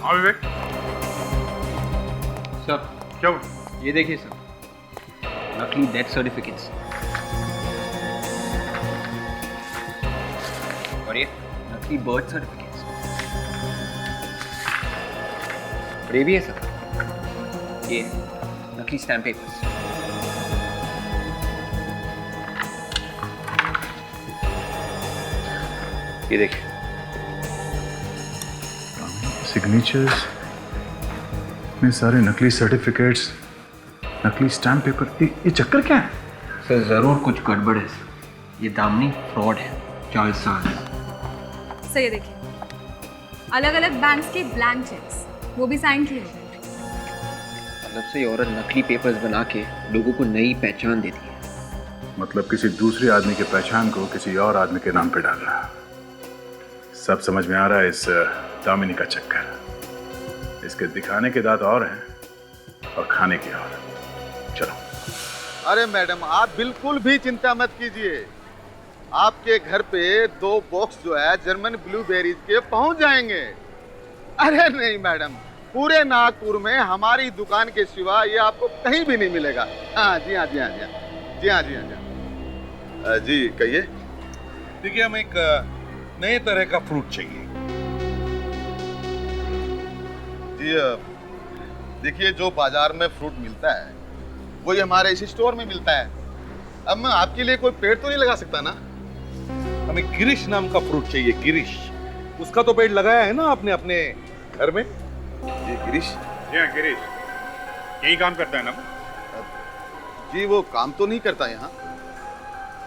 हाँ विवेक। सर क्या हुआ? ये देखिए सर, नकली डेथ सर्टिफिकेट्स, और ये नकली बर्थ सर्टिफिकेट्स, और ये भी है सर, ये नकली स्टैम्प पेपर्स। ये देखिए, सिग्नेचर्स में सारे नकली सर्टिफिकेट्स, नकली स्टैम्प पेपर। ये चक्कर क्या है? सर जरूर कुछ गड़बड़ है सर, ये दामिनी फ्रॉड है, जालसाज। सर ये देखिए, अलग अलग बैंक्स के ब्लैंक चेक्स, वो भी साइन किए हुए। मतलब से ये औरत नकली पेपर्स बना के लोगों को नई पहचान देती है। मतलब किसी दूसरे आदमी की पहचान को किसी और आदमी के नाम पे डालना। सब समझ में आ रहा है इस दामिनी का चक्कर। इसके दिखाने के दांत और हैं और खाने के और। चलो। अरे मैडम, आप बिल्कुल भी चिंता मत कीजिए, आपके घर पे 2 बॉक्स जो है जर्मन ब्लूबेरीज के पहुंच जाएंगे। अरे नहीं मैडम, पूरे नागपुर में हमारी दुकान के सिवा ये आपको कहीं भी नहीं मिलेगा। हाँ जी, हाँ जी, हाँ जी, जी हाँ, जी हाँ, जी जी कहिए। देखिए, हमें एक नए तरह का फ्रूट चाहिए। जी देखिए, जो बाजार में फ्रूट मिलता है वही हमारे इस स्टोर में मिलता है। अब मैं आपके लिए कोई पेड़ तो नहीं लगा सकता ना। हमें गिरीश नाम का फ्रूट चाहिए, गिरीश। उसका तो पेड़ लगाया है ना आपने अपने घर में? जी गिरीश। जी हाँ, गिरीश यही काम करता है ना? जी वो काम तो नहीं करता यहाँ,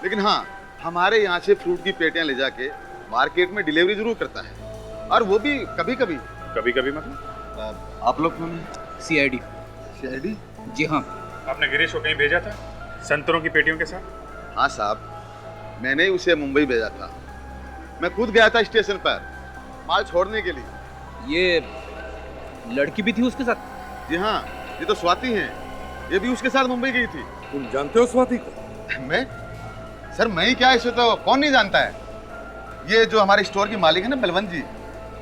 लेकिन हाँ हमारे यहाँ से फ्रूट की पेटियां ले जाके मार्केट में डिलीवरी जरूर करता है, और वो भी कभी कभी। कभी कभी मतलब? आप लोग कौन हैं? सीआईडी। सीआईडी? जी हाँ। आपने गिरीश को कहीं भेजा था संतरों की पेटियों के साथ? हाँ साहब, मैंने उसे मुंबई भेजा था। मैं खुद गया था स्टेशन पर माल छोड़ने के लिए। ये लड़की भी थी उसके साथ? जी हाँ, ये तो स्वाति है, ये भी उसके साथ मुंबई गई थी। तुम जानते हो स्वाति को? मैं? सर मैं ही क्या, इसे तो कौन नहीं जानता है। ये जो हमारे स्टोर की मालिक है ना बलवंत जी,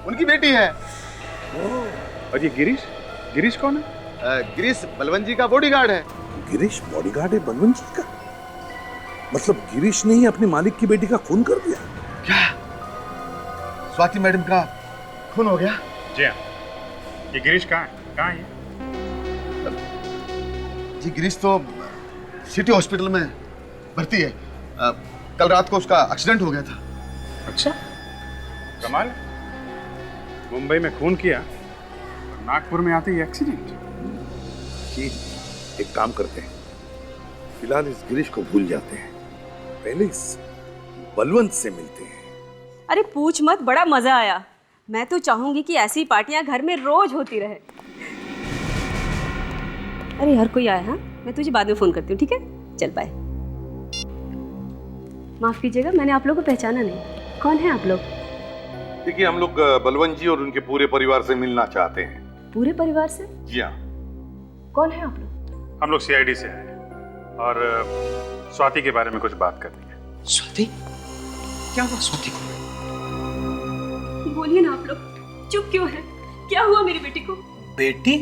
उनकी बेटी है। और ये गिरीश? गिरीश कौन है? गिरीश बलवंत जी का बॉडीगार्ड है। गिरीश बॉडीगार्ड है बलवंत जी का? मतलब गिरीश ने ही अपनी मालिक की बेटी का खून कर दिया? क्या स्वाति मैडम का खून हो गया? जी हाँ। ये गिरीश कहाँ है? कहाँ है? जी गिरीश तो सिटी हॉस्पिटल में भर्ती है। कल रात को उसका एक्सीडेंट हो गया था। अच्छा, कमाल। मुंबई में खून किया, नागपुर में आते ही एक्सीडेंट। जी एक काम करते हैं, फिलहाल इस गिरीश को भूल जाते हैं, पहले इस बलवंत से मिलते हैं। अरे पूछ मत, बड़ा मजा आया। मैं तो चाहूंगी कि ऐसी पार्टियां घर में रोज होती रहे। अरे हर कोई आया। हाँ, मैं तुझे बाद में फोन करती हूँ, ठीक है? चल बाय। माफ कीजिएगा, मैंने आप लोगों को पहचाना नहीं। कौन है आप लोग? देखिए, हम लोग बलवंत जी और उनके पूरे परिवार से मिलना चाहते हैं। पूरे परिवार से? जी हाँ। कौन है आप लोग? हम लोग सीआईडी से आए हैं और स्वाति के बारे में कुछ बात करनी है। स्वाति? क्या हुआ स्वाति को? बोलिए ना आप लोग, चुप क्यों है? क्या हुआ मेरी बेटी को? बेटी?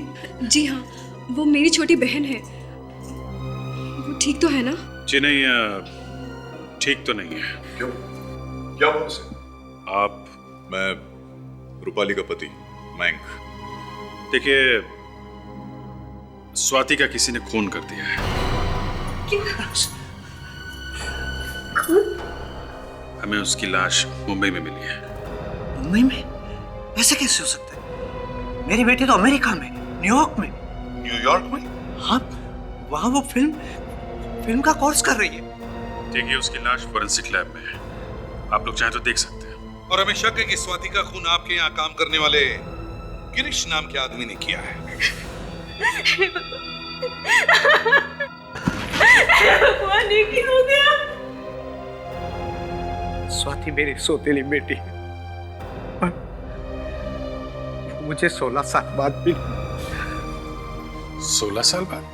जी हाँ, वो मेरी छोटी बहन है। वो ठीक तो है ना? जी नहीं, ठीक तो नहीं है। क्यों? क्या हुआ उसे? आप? मैं रूपाली का पति मयंक। देखिए, स्वाति का किसी ने खून कर दिया है। क्या? हमें उसकी लाश मुंबई में मिली है। मुंबई में? ऐसा कैसे हो सकता है? मेरी बेटी तो अमेरिका में, न्यूयॉर्क में। न्यूयॉर्क में? हाँ, वहाँ वो फिल्म का कोर्स कर रही है। देखिए, उसकी लाश फोरेंसिक लैब में है, आप लोग चाहें तो देख सकते हैं। और हमें शक है कि स्वाति का खून आपके यहाँ काम करने वाले गिरीश नाम के आदमी ने किया है। भगवान, ये क्या हो गया? स्वाति मेरी सौतेली बेटी है, पर मुझे 16 साल बाद मिली। 16 साल बाद?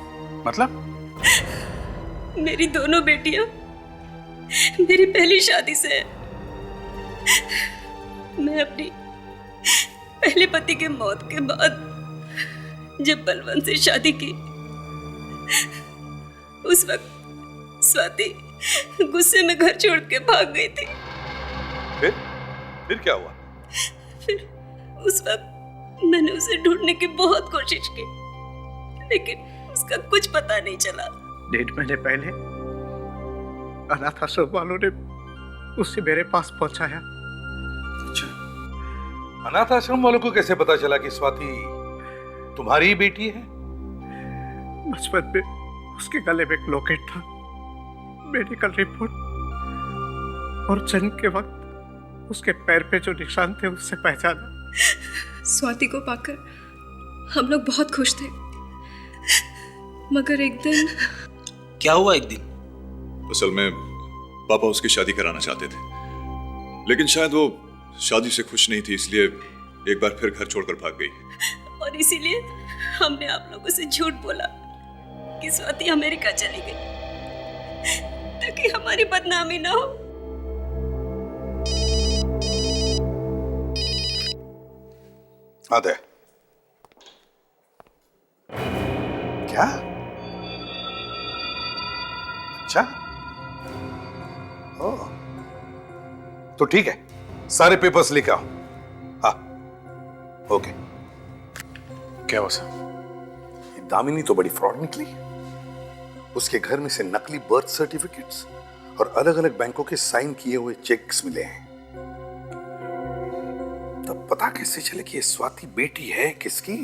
मतलब? मेरी दोनों बेटियां मेरी पहली शादी से है। मैं अपनी पहले पति के मौत के बाद जब बलवंत से शादी की, उस वक्त स्वाति गुस्से में घर छोड़ के भाग गई थी। फिर क्या हुआ? फिर उस वक्त मैंने उसे ढूंढने की बहुत कोशिश की, लेकिन उसका कुछ पता नहीं चला। 1.5 महीने पहले अनाथ आश्रम वालों ने उसे मेरे पास पहुंचाया। अच्छा, अनाथ आश्रम वालों को कैसे पता चला कि स्वाति तुम्हारी ही बेटी है? बचपन में उसके गले में एक लॉकेट था, मेडिकल रिपोर्ट, और जन्म के वक्त उसके पैर पे जो निशान थे उससे पहचाना। स्वाति को पाकर हम लोग बहुत खुश थे, मगर एक दिन। क्या हुआ एक दिन? असल में पापा उसकी शादी कराना चाहते थे, लेकिन शायद वो शादी से खुश नहीं थी, इसलिए एक बार फिर घर छोड़कर भाग गई। और इसीलिए हमने आप लोगों से झूठ बोला कि स्वाति अमेरिका चली गई, ताकि हमारी बदनामी ना हो। आते। क्या? अच्छा, ओह, तो ठीक है, सारे पेपर्स लेके आओ। हाँ, ओके। क्या हुआ सर? दामिनी तो बड़ी फ्रॉड निकली। उसके घर में से नकली बर्थ सर्टिफिकेट्स और अलग अलग बैंकों के साइन किए हुए चेक्स मिले हैं। तब पता कैसे चले कि ये स्वाति बेटी है किसकी?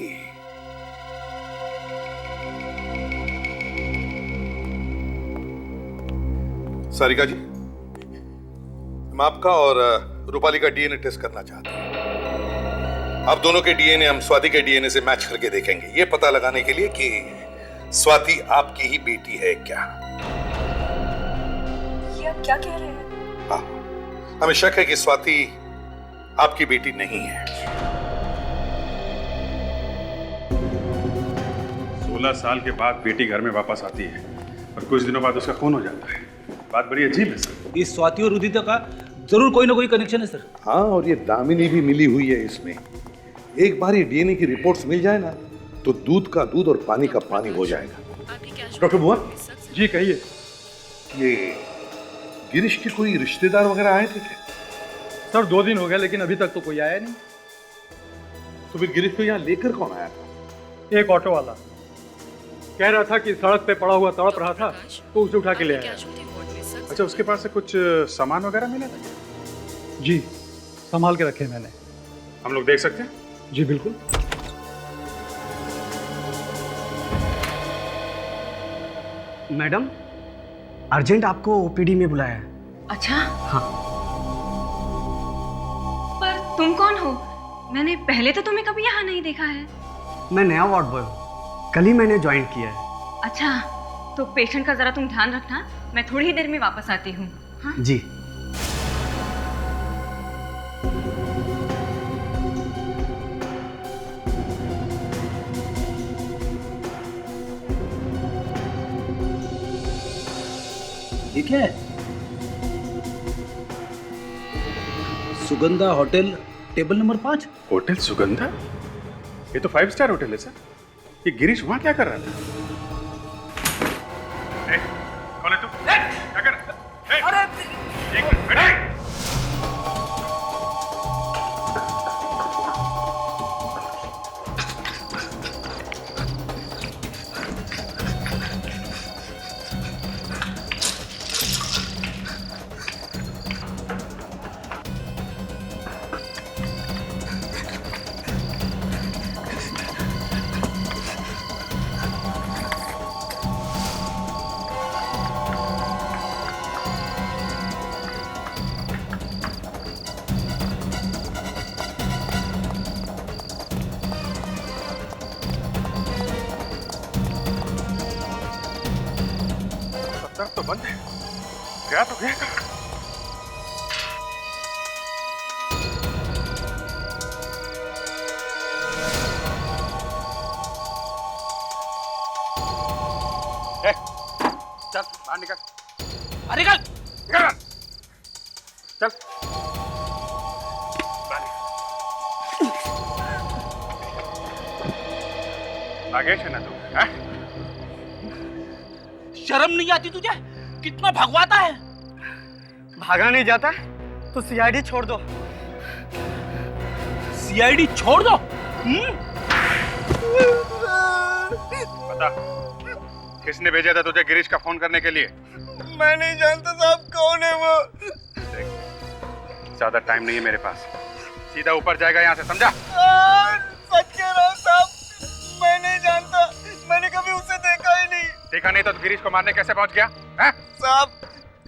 सारिका जी, हम आपका और रूपाली का डीएनए टेस्ट करना चाहते हैं। आप दोनों के डीएनए हम स्वाति के डीएनए से मैच करके देखेंगे, ये पता लगाने के लिए कि स्वाति आपकी ही बेटी है क्या। ये आप क्या कह रहे हैं? हाँ, हमें शक है कि स्वाति आपकी बेटी नहीं है। 16 साल के बाद बेटी घर में वापस आती है और कुछ दिनों बाद उसका खून हो जाता है। बात बड़ी अजीब है सर। इस स्वाति और उदिता का जरूर कोई ना कोई कनेक्शन है सर। हाँ, और ये दामिनी भी मिली हुई है इसमें। एक बार ये डीएनए की रिपोर्ट्स मिल जाए ना तो दूध का दूध और पानी का पानी हो जाएगा। डॉक्टर बुआ जी कहिए। ये गिरीश के कोई रिश्तेदार वगैरह आए थे क्या? सर 2 दिन हो गए लेकिन अभी तक तो कोई आया नहीं। तो फिर गिरीश को यहाँ लेकर कौन आया था? एक ऑटो वाला कह रहा था कि सड़क पे पड़ा हुआ तड़प रहा था तो उसे उठा के ले आया। अच्छा, उसके पास से कुछ सामान वगैरह मिला था? जी संभाल के रखे मैंने। हम लोग देख सकते हैं? जी बिल्कुल। मैडम, अर्जेंट आपको ओपीडी में बुलाया है। अच्छा, हाँ। पर तुम कौन हो? मैंने पहले तो तुम्हें कभी यहाँ नहीं देखा है। मैं नया वार्ड बॉय हूँ, कल ही मैंने ज्वाइन किया है। अच्छा, तो पेशेंट का जरा तुम ध्यान रखना, मैं थोड़ी ही देर में वापस आती हूँ। हाँ? जी। ठीक है। Sugandha hotel, table number 5। Hotel Sugandha? ये तो 5 स्टार होटल है सर। ये गिरीश वहां क्या कर रहा था? कौन है तू? क्या कर रहा है? अरे एक मिनट बैठ। तो बंद है। गया तो गया। चल बाहर निकल। अरे निकल। निकल। चल। नागेश है ना तू? हैं? शर्म नहीं आती तुझे? कितना भगवाता है। भागा नहीं जाता तो सीआईडी छोड़ दो। सीआईडी छोड़ दो? बता, किसने भेजा था तुझे गिरीश का फोन करने के लिए? मैं नहीं जानता साहब कौन है वो। ज्यादा टाइम नहीं है मेरे पास, सीधा ऊपर जाएगा यहाँ से, समझा? सच कह रहा हूँ साहब, मैं नहीं जानता, मैंने कभी उसे देखा ही नहीं। देखा नहीं तो गिरीश को मारने कैसे पहुंच गया? साहब,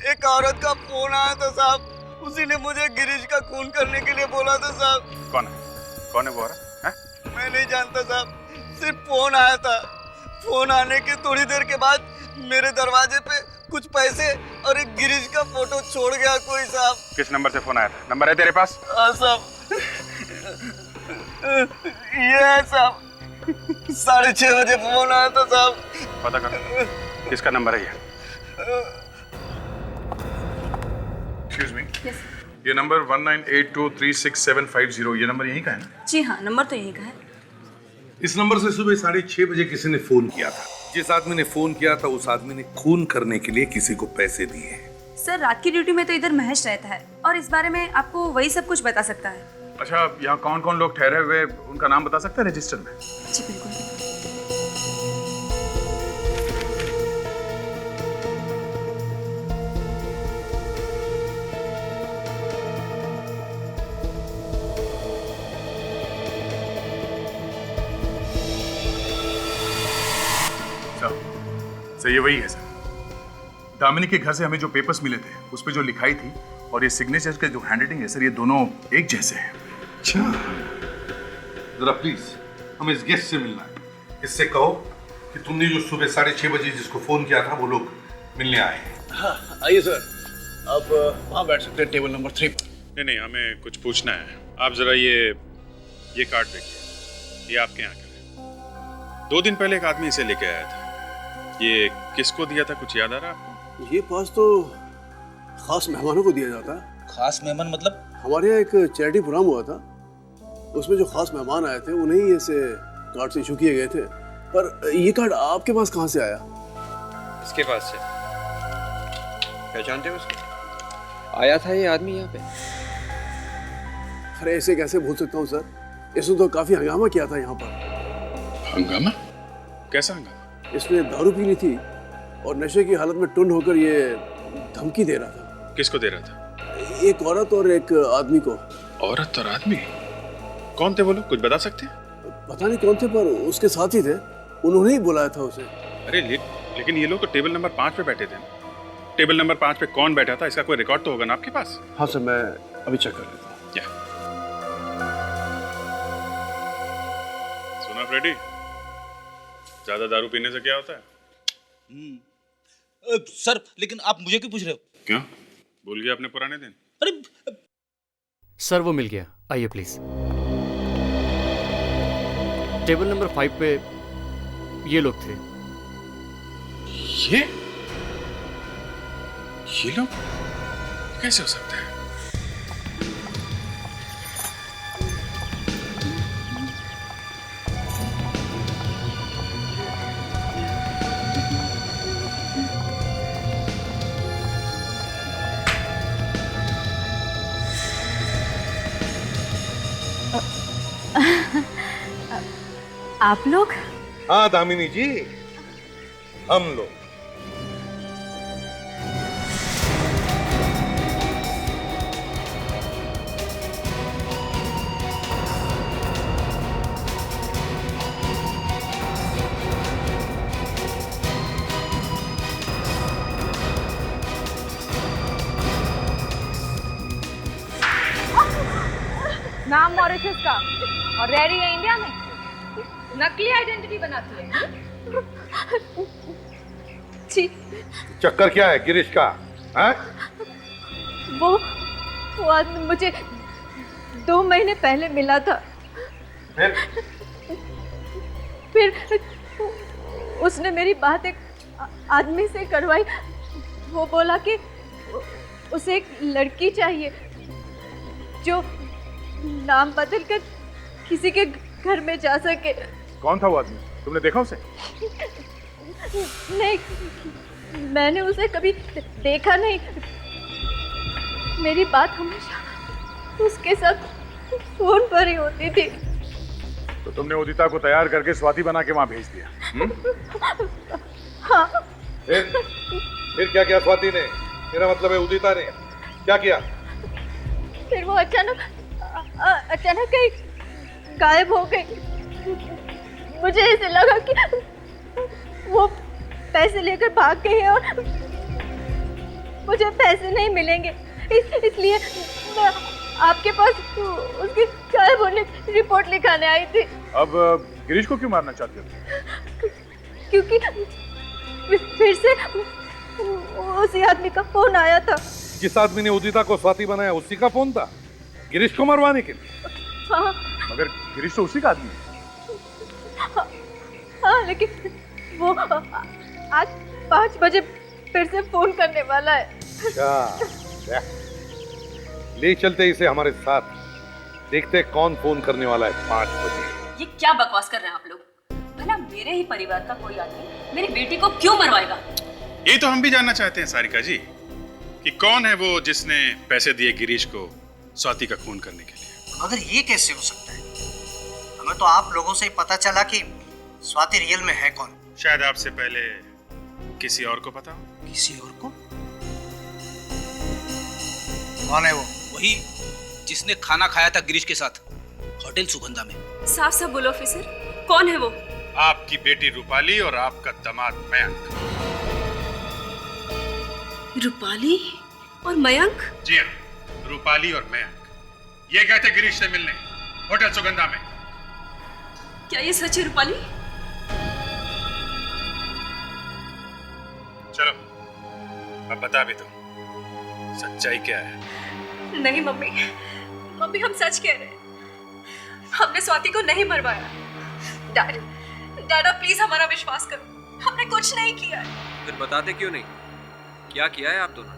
एक औरत का फोन आया था साहब, उसी ने मुझे गिरीश का खून करने के लिए बोला था साहब। कौन है? कौन है वो औरत? मैं नहीं जानता साहब, सिर्फ फोन आया था। फोन आने के थोड़ी देर के बाद मेरे दरवाजे पे कुछ पैसे और एक गिरीश का फोटो छोड़ गया कोई साहब। किस नंबर से फोन आया था? नंबर है तेरे पास? हाँ साहब, ये है साहब, 6:30 बजे फोन आया था साहब। पता कर किसका नंबर है ये? एक्सक्यूज मी, ये नंबर 1982366750, ये नंबर यहीं का है ना? जी हाँ, नंबर तो यहीं का है। इस नंबर से सुबह 6:30 बजे किसी ने फोन किया था। जिस आदमी ने फोन किया था उस आदमी ने खून करने के लिए किसी को पैसे दिए। सर, रात की ड्यूटी में तो इधर महेश रहता है और इस बारे में आपको वही सब कुछ बता सकता है। अच्छा, यहाँ कौन कौन लोग ठहरे हुए उनका नाम बता सकते हैं रजिस्टर में? जी बिल्कुल। सर ये वही है सर। दामिनी के घर से हमें जो पेपर्स मिले थे उस पे जो लिखाई थी और ये सिग्नेचर के जो हैंडराइटिंग है सर, ये दोनों एक जैसे हैं। अच्छा, जरा प्लीज हमें इस गेस्ट से मिलना है। इससे कहो कि तुमने जो सुबह 6:30 बजे जिसको फोन किया था वो लोग मिलने आए हैं। हाँ आइए सर, आप वहाँ बैठ सकते हैं टेबल नंबर 3 पर। नहीं, हमें कुछ पूछना है। आप जरा ये कार्ड देखिए, ये आपके यहाँ का है। 2 दिन पहले एक आदमी इसे लेके आया था। ये किसको दिया था, कुछ याद आ रहा है आपको? ये पास तो खास मेहमानों को दिया जाता है। खास मेहमान मतलब? हमारे यहाँ एक चैरिटी प्रोग्राम हुआ था, उसमें जो खास मेहमान आए थे उन्हें ऐसे कार्ड इशू किए गए थे। पर ये कार्ड आपके पास कहाँ से आया? इसके पास से। पहचानते हो उसको? आया था ये आदमी यहाँ पे। अरे ऐसे कैसे भूल सकता हूँ सर, इसने तो काफी हंगामा किया था यहाँ पर। हंगामा? कैसा हंगामा? इसने दारू पी ली थी और नशे की हालत में टुन होकर ये धमकी दे रहा था। किसको दे रहा था? एक औरत और एक आदमी को। औरत और आदमी? कौन थे वो लोग, कुछ बता सकते हैं? पता नहीं कौन थे, पर उसके साथ ही थे, उन्होंने ही बुलाया था उसे। अरे लेकिन ये लोग तो टेबल नंबर 5 पे बैठे थे। टेबल नंबर 5 पे कौन बैठा था, इसका कोई रिकॉर्ड तो होगा ना आपके पास? हाँ सर, मैं अभी चेक कर लेता हूँ। सुना फ्रेडी, ज्यादा दारू पीने से क्या होता है? सर लेकिन आप मुझे क्यों पूछ रहे हो? क्यों, भूल गया अपने पुराने दिन? अरे सर वो मिल गया, आइए प्लीज। टेबल नंबर 5 पे ये लोग थे। ये लोग कैसे हो सकता है? आप लोग? हाँ दामिनी जी, हम लोग। नाम मॉरिशस का और रह रही है इंडिया में, नकली आइडेंटिटी बनाती है। जी चक्कर क्या है गिरीश का? है? वो आदमी मुझे 2 महीने पहले मिला था। फिर उसने मेरी बात एक आदमी से करवाई। वो बोला कि उसे एक लड़की चाहिए जो नाम बदल कर किसी के घर में जा सके। कौन था वो आदमी, तुमने देखा उसे? नहीं, मैंने उसे कभी देखा नहीं। मेरी बात हमेशा उसके साथ फोन पर ही होती थी। तो तुमने उदिता को तैयार करके स्वाति बना के वहां भेज दिया? हाँ। फिर क्या किया स्वाति ने? मेरा मतलब है उदिता ने क्या किया? फिर वो अचानक कहीं गायब हो गई। मुझे ऐसे लगा कि वो पैसे लेकर भाग गई है और मुझे पैसे नहीं मिलेंगे, इसलिए मैं आपके पास उसकी गायब होने की रिपोर्ट लिखाने आई थी। अब गिरीश को क्यों मारना चाहते हो? क्योंकि फिर से उसी आदमी का फोन आया था। जिस आदमी ने उदिता को स्वाति बनाया उसी का फोन था गिरीश को मरवाने के लिए? हाँ। मगर गिरीश तो उसी का आदमी है। हाँ, लेकिन वो आज 5 बजे फिर से फोन करने वाला है। अच्छा, ले चलते इसे हमारे साथ, देखते कौन फोन करने वाला है 5 बजे। ये क्या बकवास कर रहे हैं आप लोग? भला मेरे ही परिवार का कोई आदमी मेरी बेटी को क्यों मरवाएगा? ये तो हम भी जानना चाहते हैं सारिका जी कि कौन है वो जिसने पैसे दिए गिरीश को स्वाति का खून करने के लिए। मगर ये कैसे हो सकता है? हमें तो आप लोगों से ही पता चला कि स्वाति रियल में है कौन। शायद आपसे पहले किसी और को पता हो। किसी और को? कौन है वो? वही जिसने खाना खाया था गिरीश के साथ होटल सुगंधा में। साफ साफ बोलो ऑफिसर, कौन है वो? आपकी बेटी रूपाली और आपका दामाद मयंक। रूपाली और मयंक? जी हाँ, रूपाली और मयंक ये गए थे गिरीश से मिलने होटल सुगंधा में। क्या ये सच है रूपाली? चलो अब बता भी दो, सच्चाई क्या है? नहीं मम्मी, मम्मी हम सच कह रहे हैं। हमने स्वाति को नहीं मरवाया। डैडा प्लीज हमारा विश्वास करो, हमने कुछ नहीं किया है। फिर बताते क्यों नहीं? क्या किया है आप दोनों?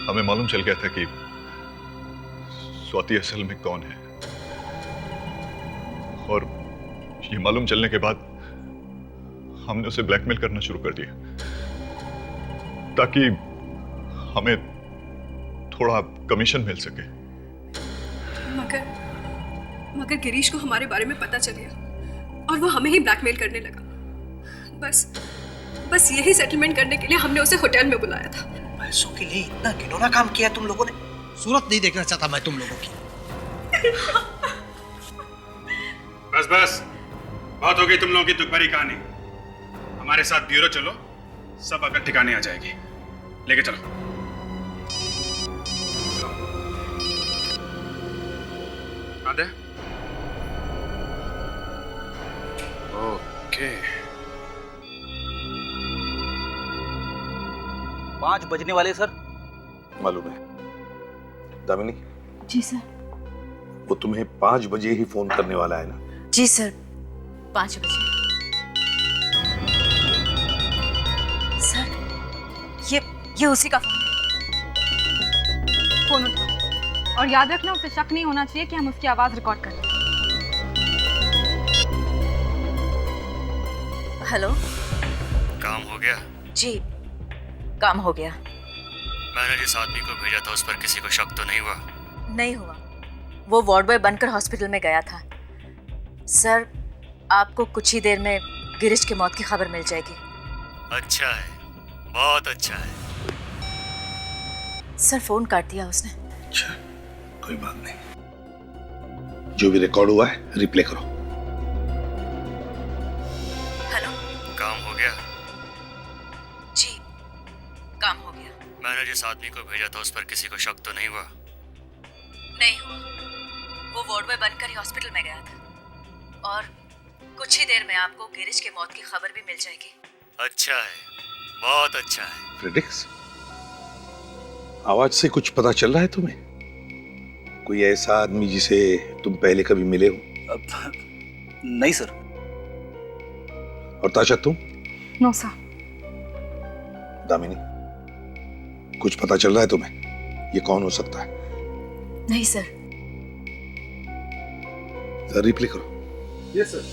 हमें मालूम चल गया था कि स्वाति असल में कौन है, और ये मालूम चलने के बाद हमने उसे ब्लैकमेल करना शुरू कर दिया ताकि हमें थोड़ा कमीशन मिल सके। मगर गिरीश को हमारे बारे में पता चल गया और वो हमें ही ब्लैकमेल करने लगा। बस यही सेटलमेंट करने के लिए हमने उसे होटल में बुलाया था। पैसों के लिए इतना घिनौना काम किया तुम लोगों ने? सूरत नहीं देखना चाहता मैं तुम लोगों की। बस बहुत हो गई तुम लोगों की दुख भरी कहानी। हमारे साथ ब्यूरो चलो, सब अगर ठिकाने आ जाएगी। लेके चलो। आदे? ओके। 5 बजने वाले सर। मालूम है दामिनी? जी सर। वो तुम्हें 5 बजे ही फोन करने वाला है ना? जी सर, 5 बजे। सर ये उसी का फोन उठाओ और याद रखना उसे शक नहीं होना चाहिए कि हम उसकी आवाज रिकॉर्ड कर रहे हैं। हेलो। काम हो गया? जी काम हो गया। मैंने जिस आदमी को भेजा था उस पर किसी को शक तो नहीं हुआ? नहीं हुआ, वो वार्ड बॉय बनकर हॉस्पिटल में गया था। सर आपको कुछ ही देर में गिरीश की मौत की खबर मिल जाएगी। अच्छा है, बहुत अच्छा है। सर फोन काट दिया उसने। अच्छा कोई बात नहीं, जो भी रिकॉर्ड हुआ है रिप्ले करो। हेलो। काम हो गया? जी काम हो गया। मैंने जिस आदमी को भेजा था उस पर किसी को शक तो नहीं हुआ? नहीं हुआ, वो वार्ड बॉय बनकर ही हॉस्पिटल में गया था और कुछ ही देर में आपको गिरीश की मौत की खबर भी मिल जाएगी। अच्छा है, बहुत अच्छा है। फ्रेडिक्स, आवाज से कुछ पता चल रहा है तुम्हें? कोई ऐसा आदमी जिसे तुम पहले कभी मिले हो? नहीं सर। और ताशा तुम? No sir. दामिनी, कुछ पता चल रहा है तुम्हें? ये कौन हो सकता है? नहीं सर। रिप्ले करो। Yes sir.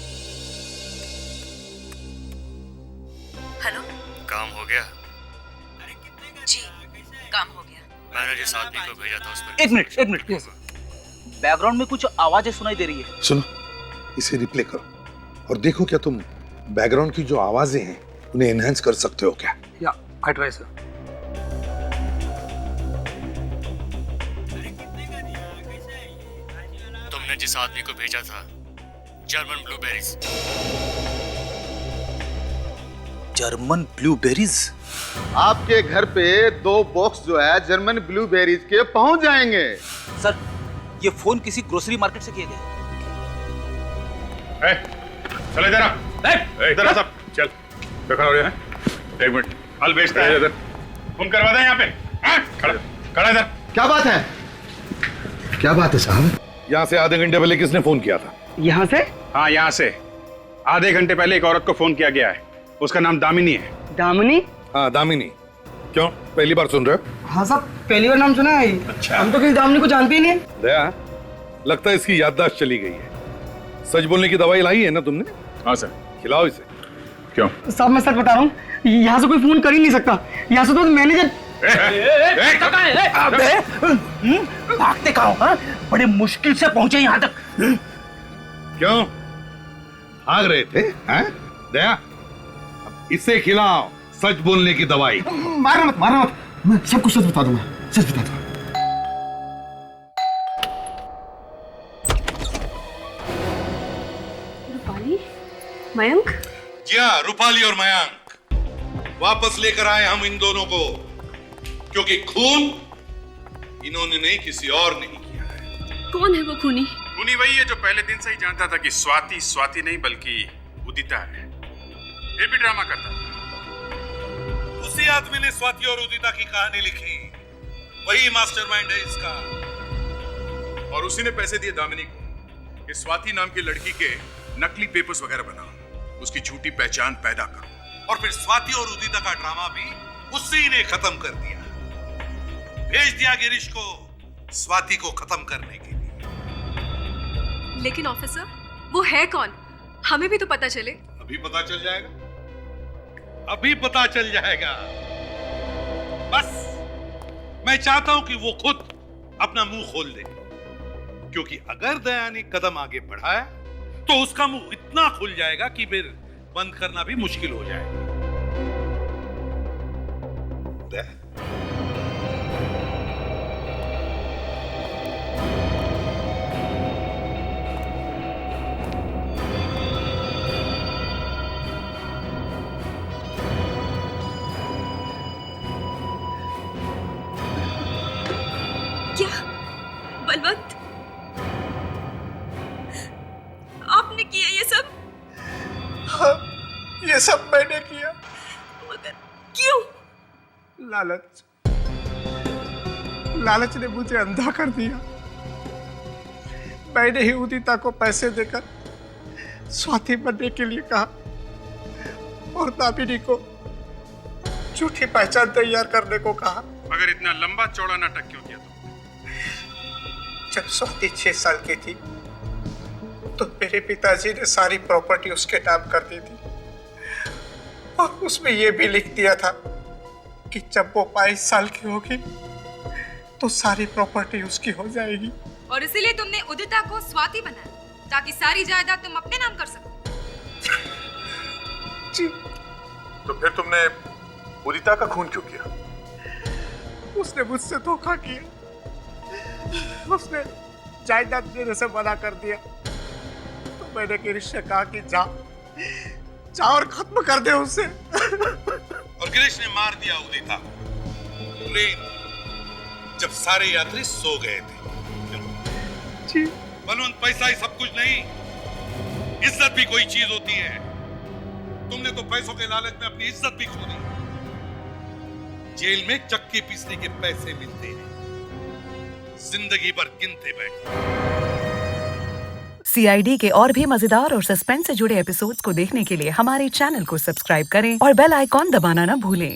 हेलो। काम हो गया? जी काम हो गया। मैंने जिस आदमी को भेजा था उस पर। एक मिनट। बैकग्राउंड में कुछ आवाजें सुनाई दे रही है। सुनो, इसे रिप्ले करो और देखो क्या तुम बैकग्राउंड की जो आवाजें हैं उन्हें एनहांस कर सकते हो क्या? या आई ट्राई सर। तुमने जिस आदमी को भेजा था, जर्मन ब्लूबेरीज। German blueberries? आपके घर पे 2 बॉक्स जो है जर्मन ब्लूबेरीज के पहुंच जाएंगे। सर ये फोन किसी ग्रोसरी मार्केट से किया गया। चल इधर आ। इधर आ सब। चल खड़ा हो रहा है। 1 मिनट। हल बेचता है इधर। फोन करवा दे यहाँ पे। खड़ा इधर। क्या बात है? क्या बात है साहब? यहाँ से आधे घंटे पहले किसने फोन किया था? यहाँ से? हाँ यहाँ से आधे घंटे पहले एक औरत को फोन किया गया है। उसका नाम दामिनी है। दामिनी? हाँ दामिनी। क्यों पहली बार सुन रहे हो? हाँ साहब पहली बार नाम सुना है। अच्छा। हम तो किसी दामिनी को जानते ही नहीं। दया, लगता है इसकी याददाश्त चली गई है। सच बोलने की दवाई लाई है ना तुमने? हाँ सर। खिलाओ इसे। क्यों? साहब मैं सच बता रहा हूँ, यहाँ से कोई फोन कर ही नहीं सकता। यहाँ से तो मैनेजर अबे भागते कहाँ हो? बड़े मुश्किल से पहुंचे यहाँ तक। क्यों भाग रहे थे? हैं? दया, अब इसे खिलाओ सच बोलने की दवाई। मारो मत, मैं सब कुछ सच बता दूंगा, सच बता दूंगा। रूपाली, मयंक। जी हाँ, रूपाली और मयंक वापस लेकर आए हम इन दोनों को, क्योंकि खून इन्होंने नहीं किसी और ने किया है। कौन है वो खूनी? खूनी वही है जो पहले दिन से ही जानता था कि स्वाति स्वाति नहीं बल्कि उदिता है, फिर भी ड्रामा करता था। उसी आदमी ने स्वाति और उदिता की कहानी लिखी, वही मास्टरमाइंड है इसका। और उसी ने पैसे दिए दामिनी को कि स्वाति नाम की लड़की के नकली पेपर्स वगैरह बनाओ, उसकी झूठी पहचान पैदा करो। और फिर स्वाति और उदिता का ड्रामा भी उसी ने खत्म कर दिया, भेज दिया गिरीश को स्वाति को खत्म करने के लिए। लेकिन ऑफिसर, वो है कौन? हमें भी तो पता चले। अभी पता चल जाएगा, अभी पता चल जाएगा। बस मैं चाहता हूं कि वो खुद अपना मुंह खोल दे, क्योंकि अगर दया ने कदम आगे बढ़ाया तो उसका मुंह इतना खुल जाएगा कि फिर बंद करना भी मुश्किल हो जाएगा। दया, बलवंत, आपने किया ये सब? हाँ, ये सब मैंने किया। मगर क्यों? लालच ने मुझे अंधा कर दिया। मैंने ही उदिता को पैसे देकर स्वाति बनने के लिए कहा और दामिनी को झूठी पहचान तैयार करने को कहा। मगर इतना लंबा चौड़ा नाटक क्यों किया तुमने? जब स्वाति 6 साल की थी तो मेरे पिताजी ने सारी प्रॉपर्टी उसके नाम कर दी थी और उसमें यह भी लिख दिया था कि जब वो 22 साल की होगी तो सारी प्रॉपर्टी उसकी हो जाएगी। और इसीलिए तुमने उदिता को स्वाति बनाया ताकि सारी जायदाद तुम अपने नाम कर सको। जी। तो फिर तुमने उदिता का खून क्यों किया? उसने मुझसे धोखा किया, उसने जायदाद देने से मना कर दिया, तो मैंने गिरीश से कहा कि जा और खत्म कर दे उसे। और गिरीश ने मार दिया उदिता को प्लेन जब सारे यात्री सो गए थे। जी। बलवंत, पैसा ही सब कुछ नहीं, इज्जत भी कोई चीज होती है। तुमने तो पैसों के लालच में अपनी इज्जत भी खो दी। जेल में चक्की पीसने के पैसे मिलते हैं, जिंदगी भर गिनते बैठे। CID के और भी मजेदार और सस्पेंस से जुड़े एपिसोड्स को देखने के लिए हमारे चैनल को सब्सक्राइब करें और बेल आइकॉन दबाना ना भूलें।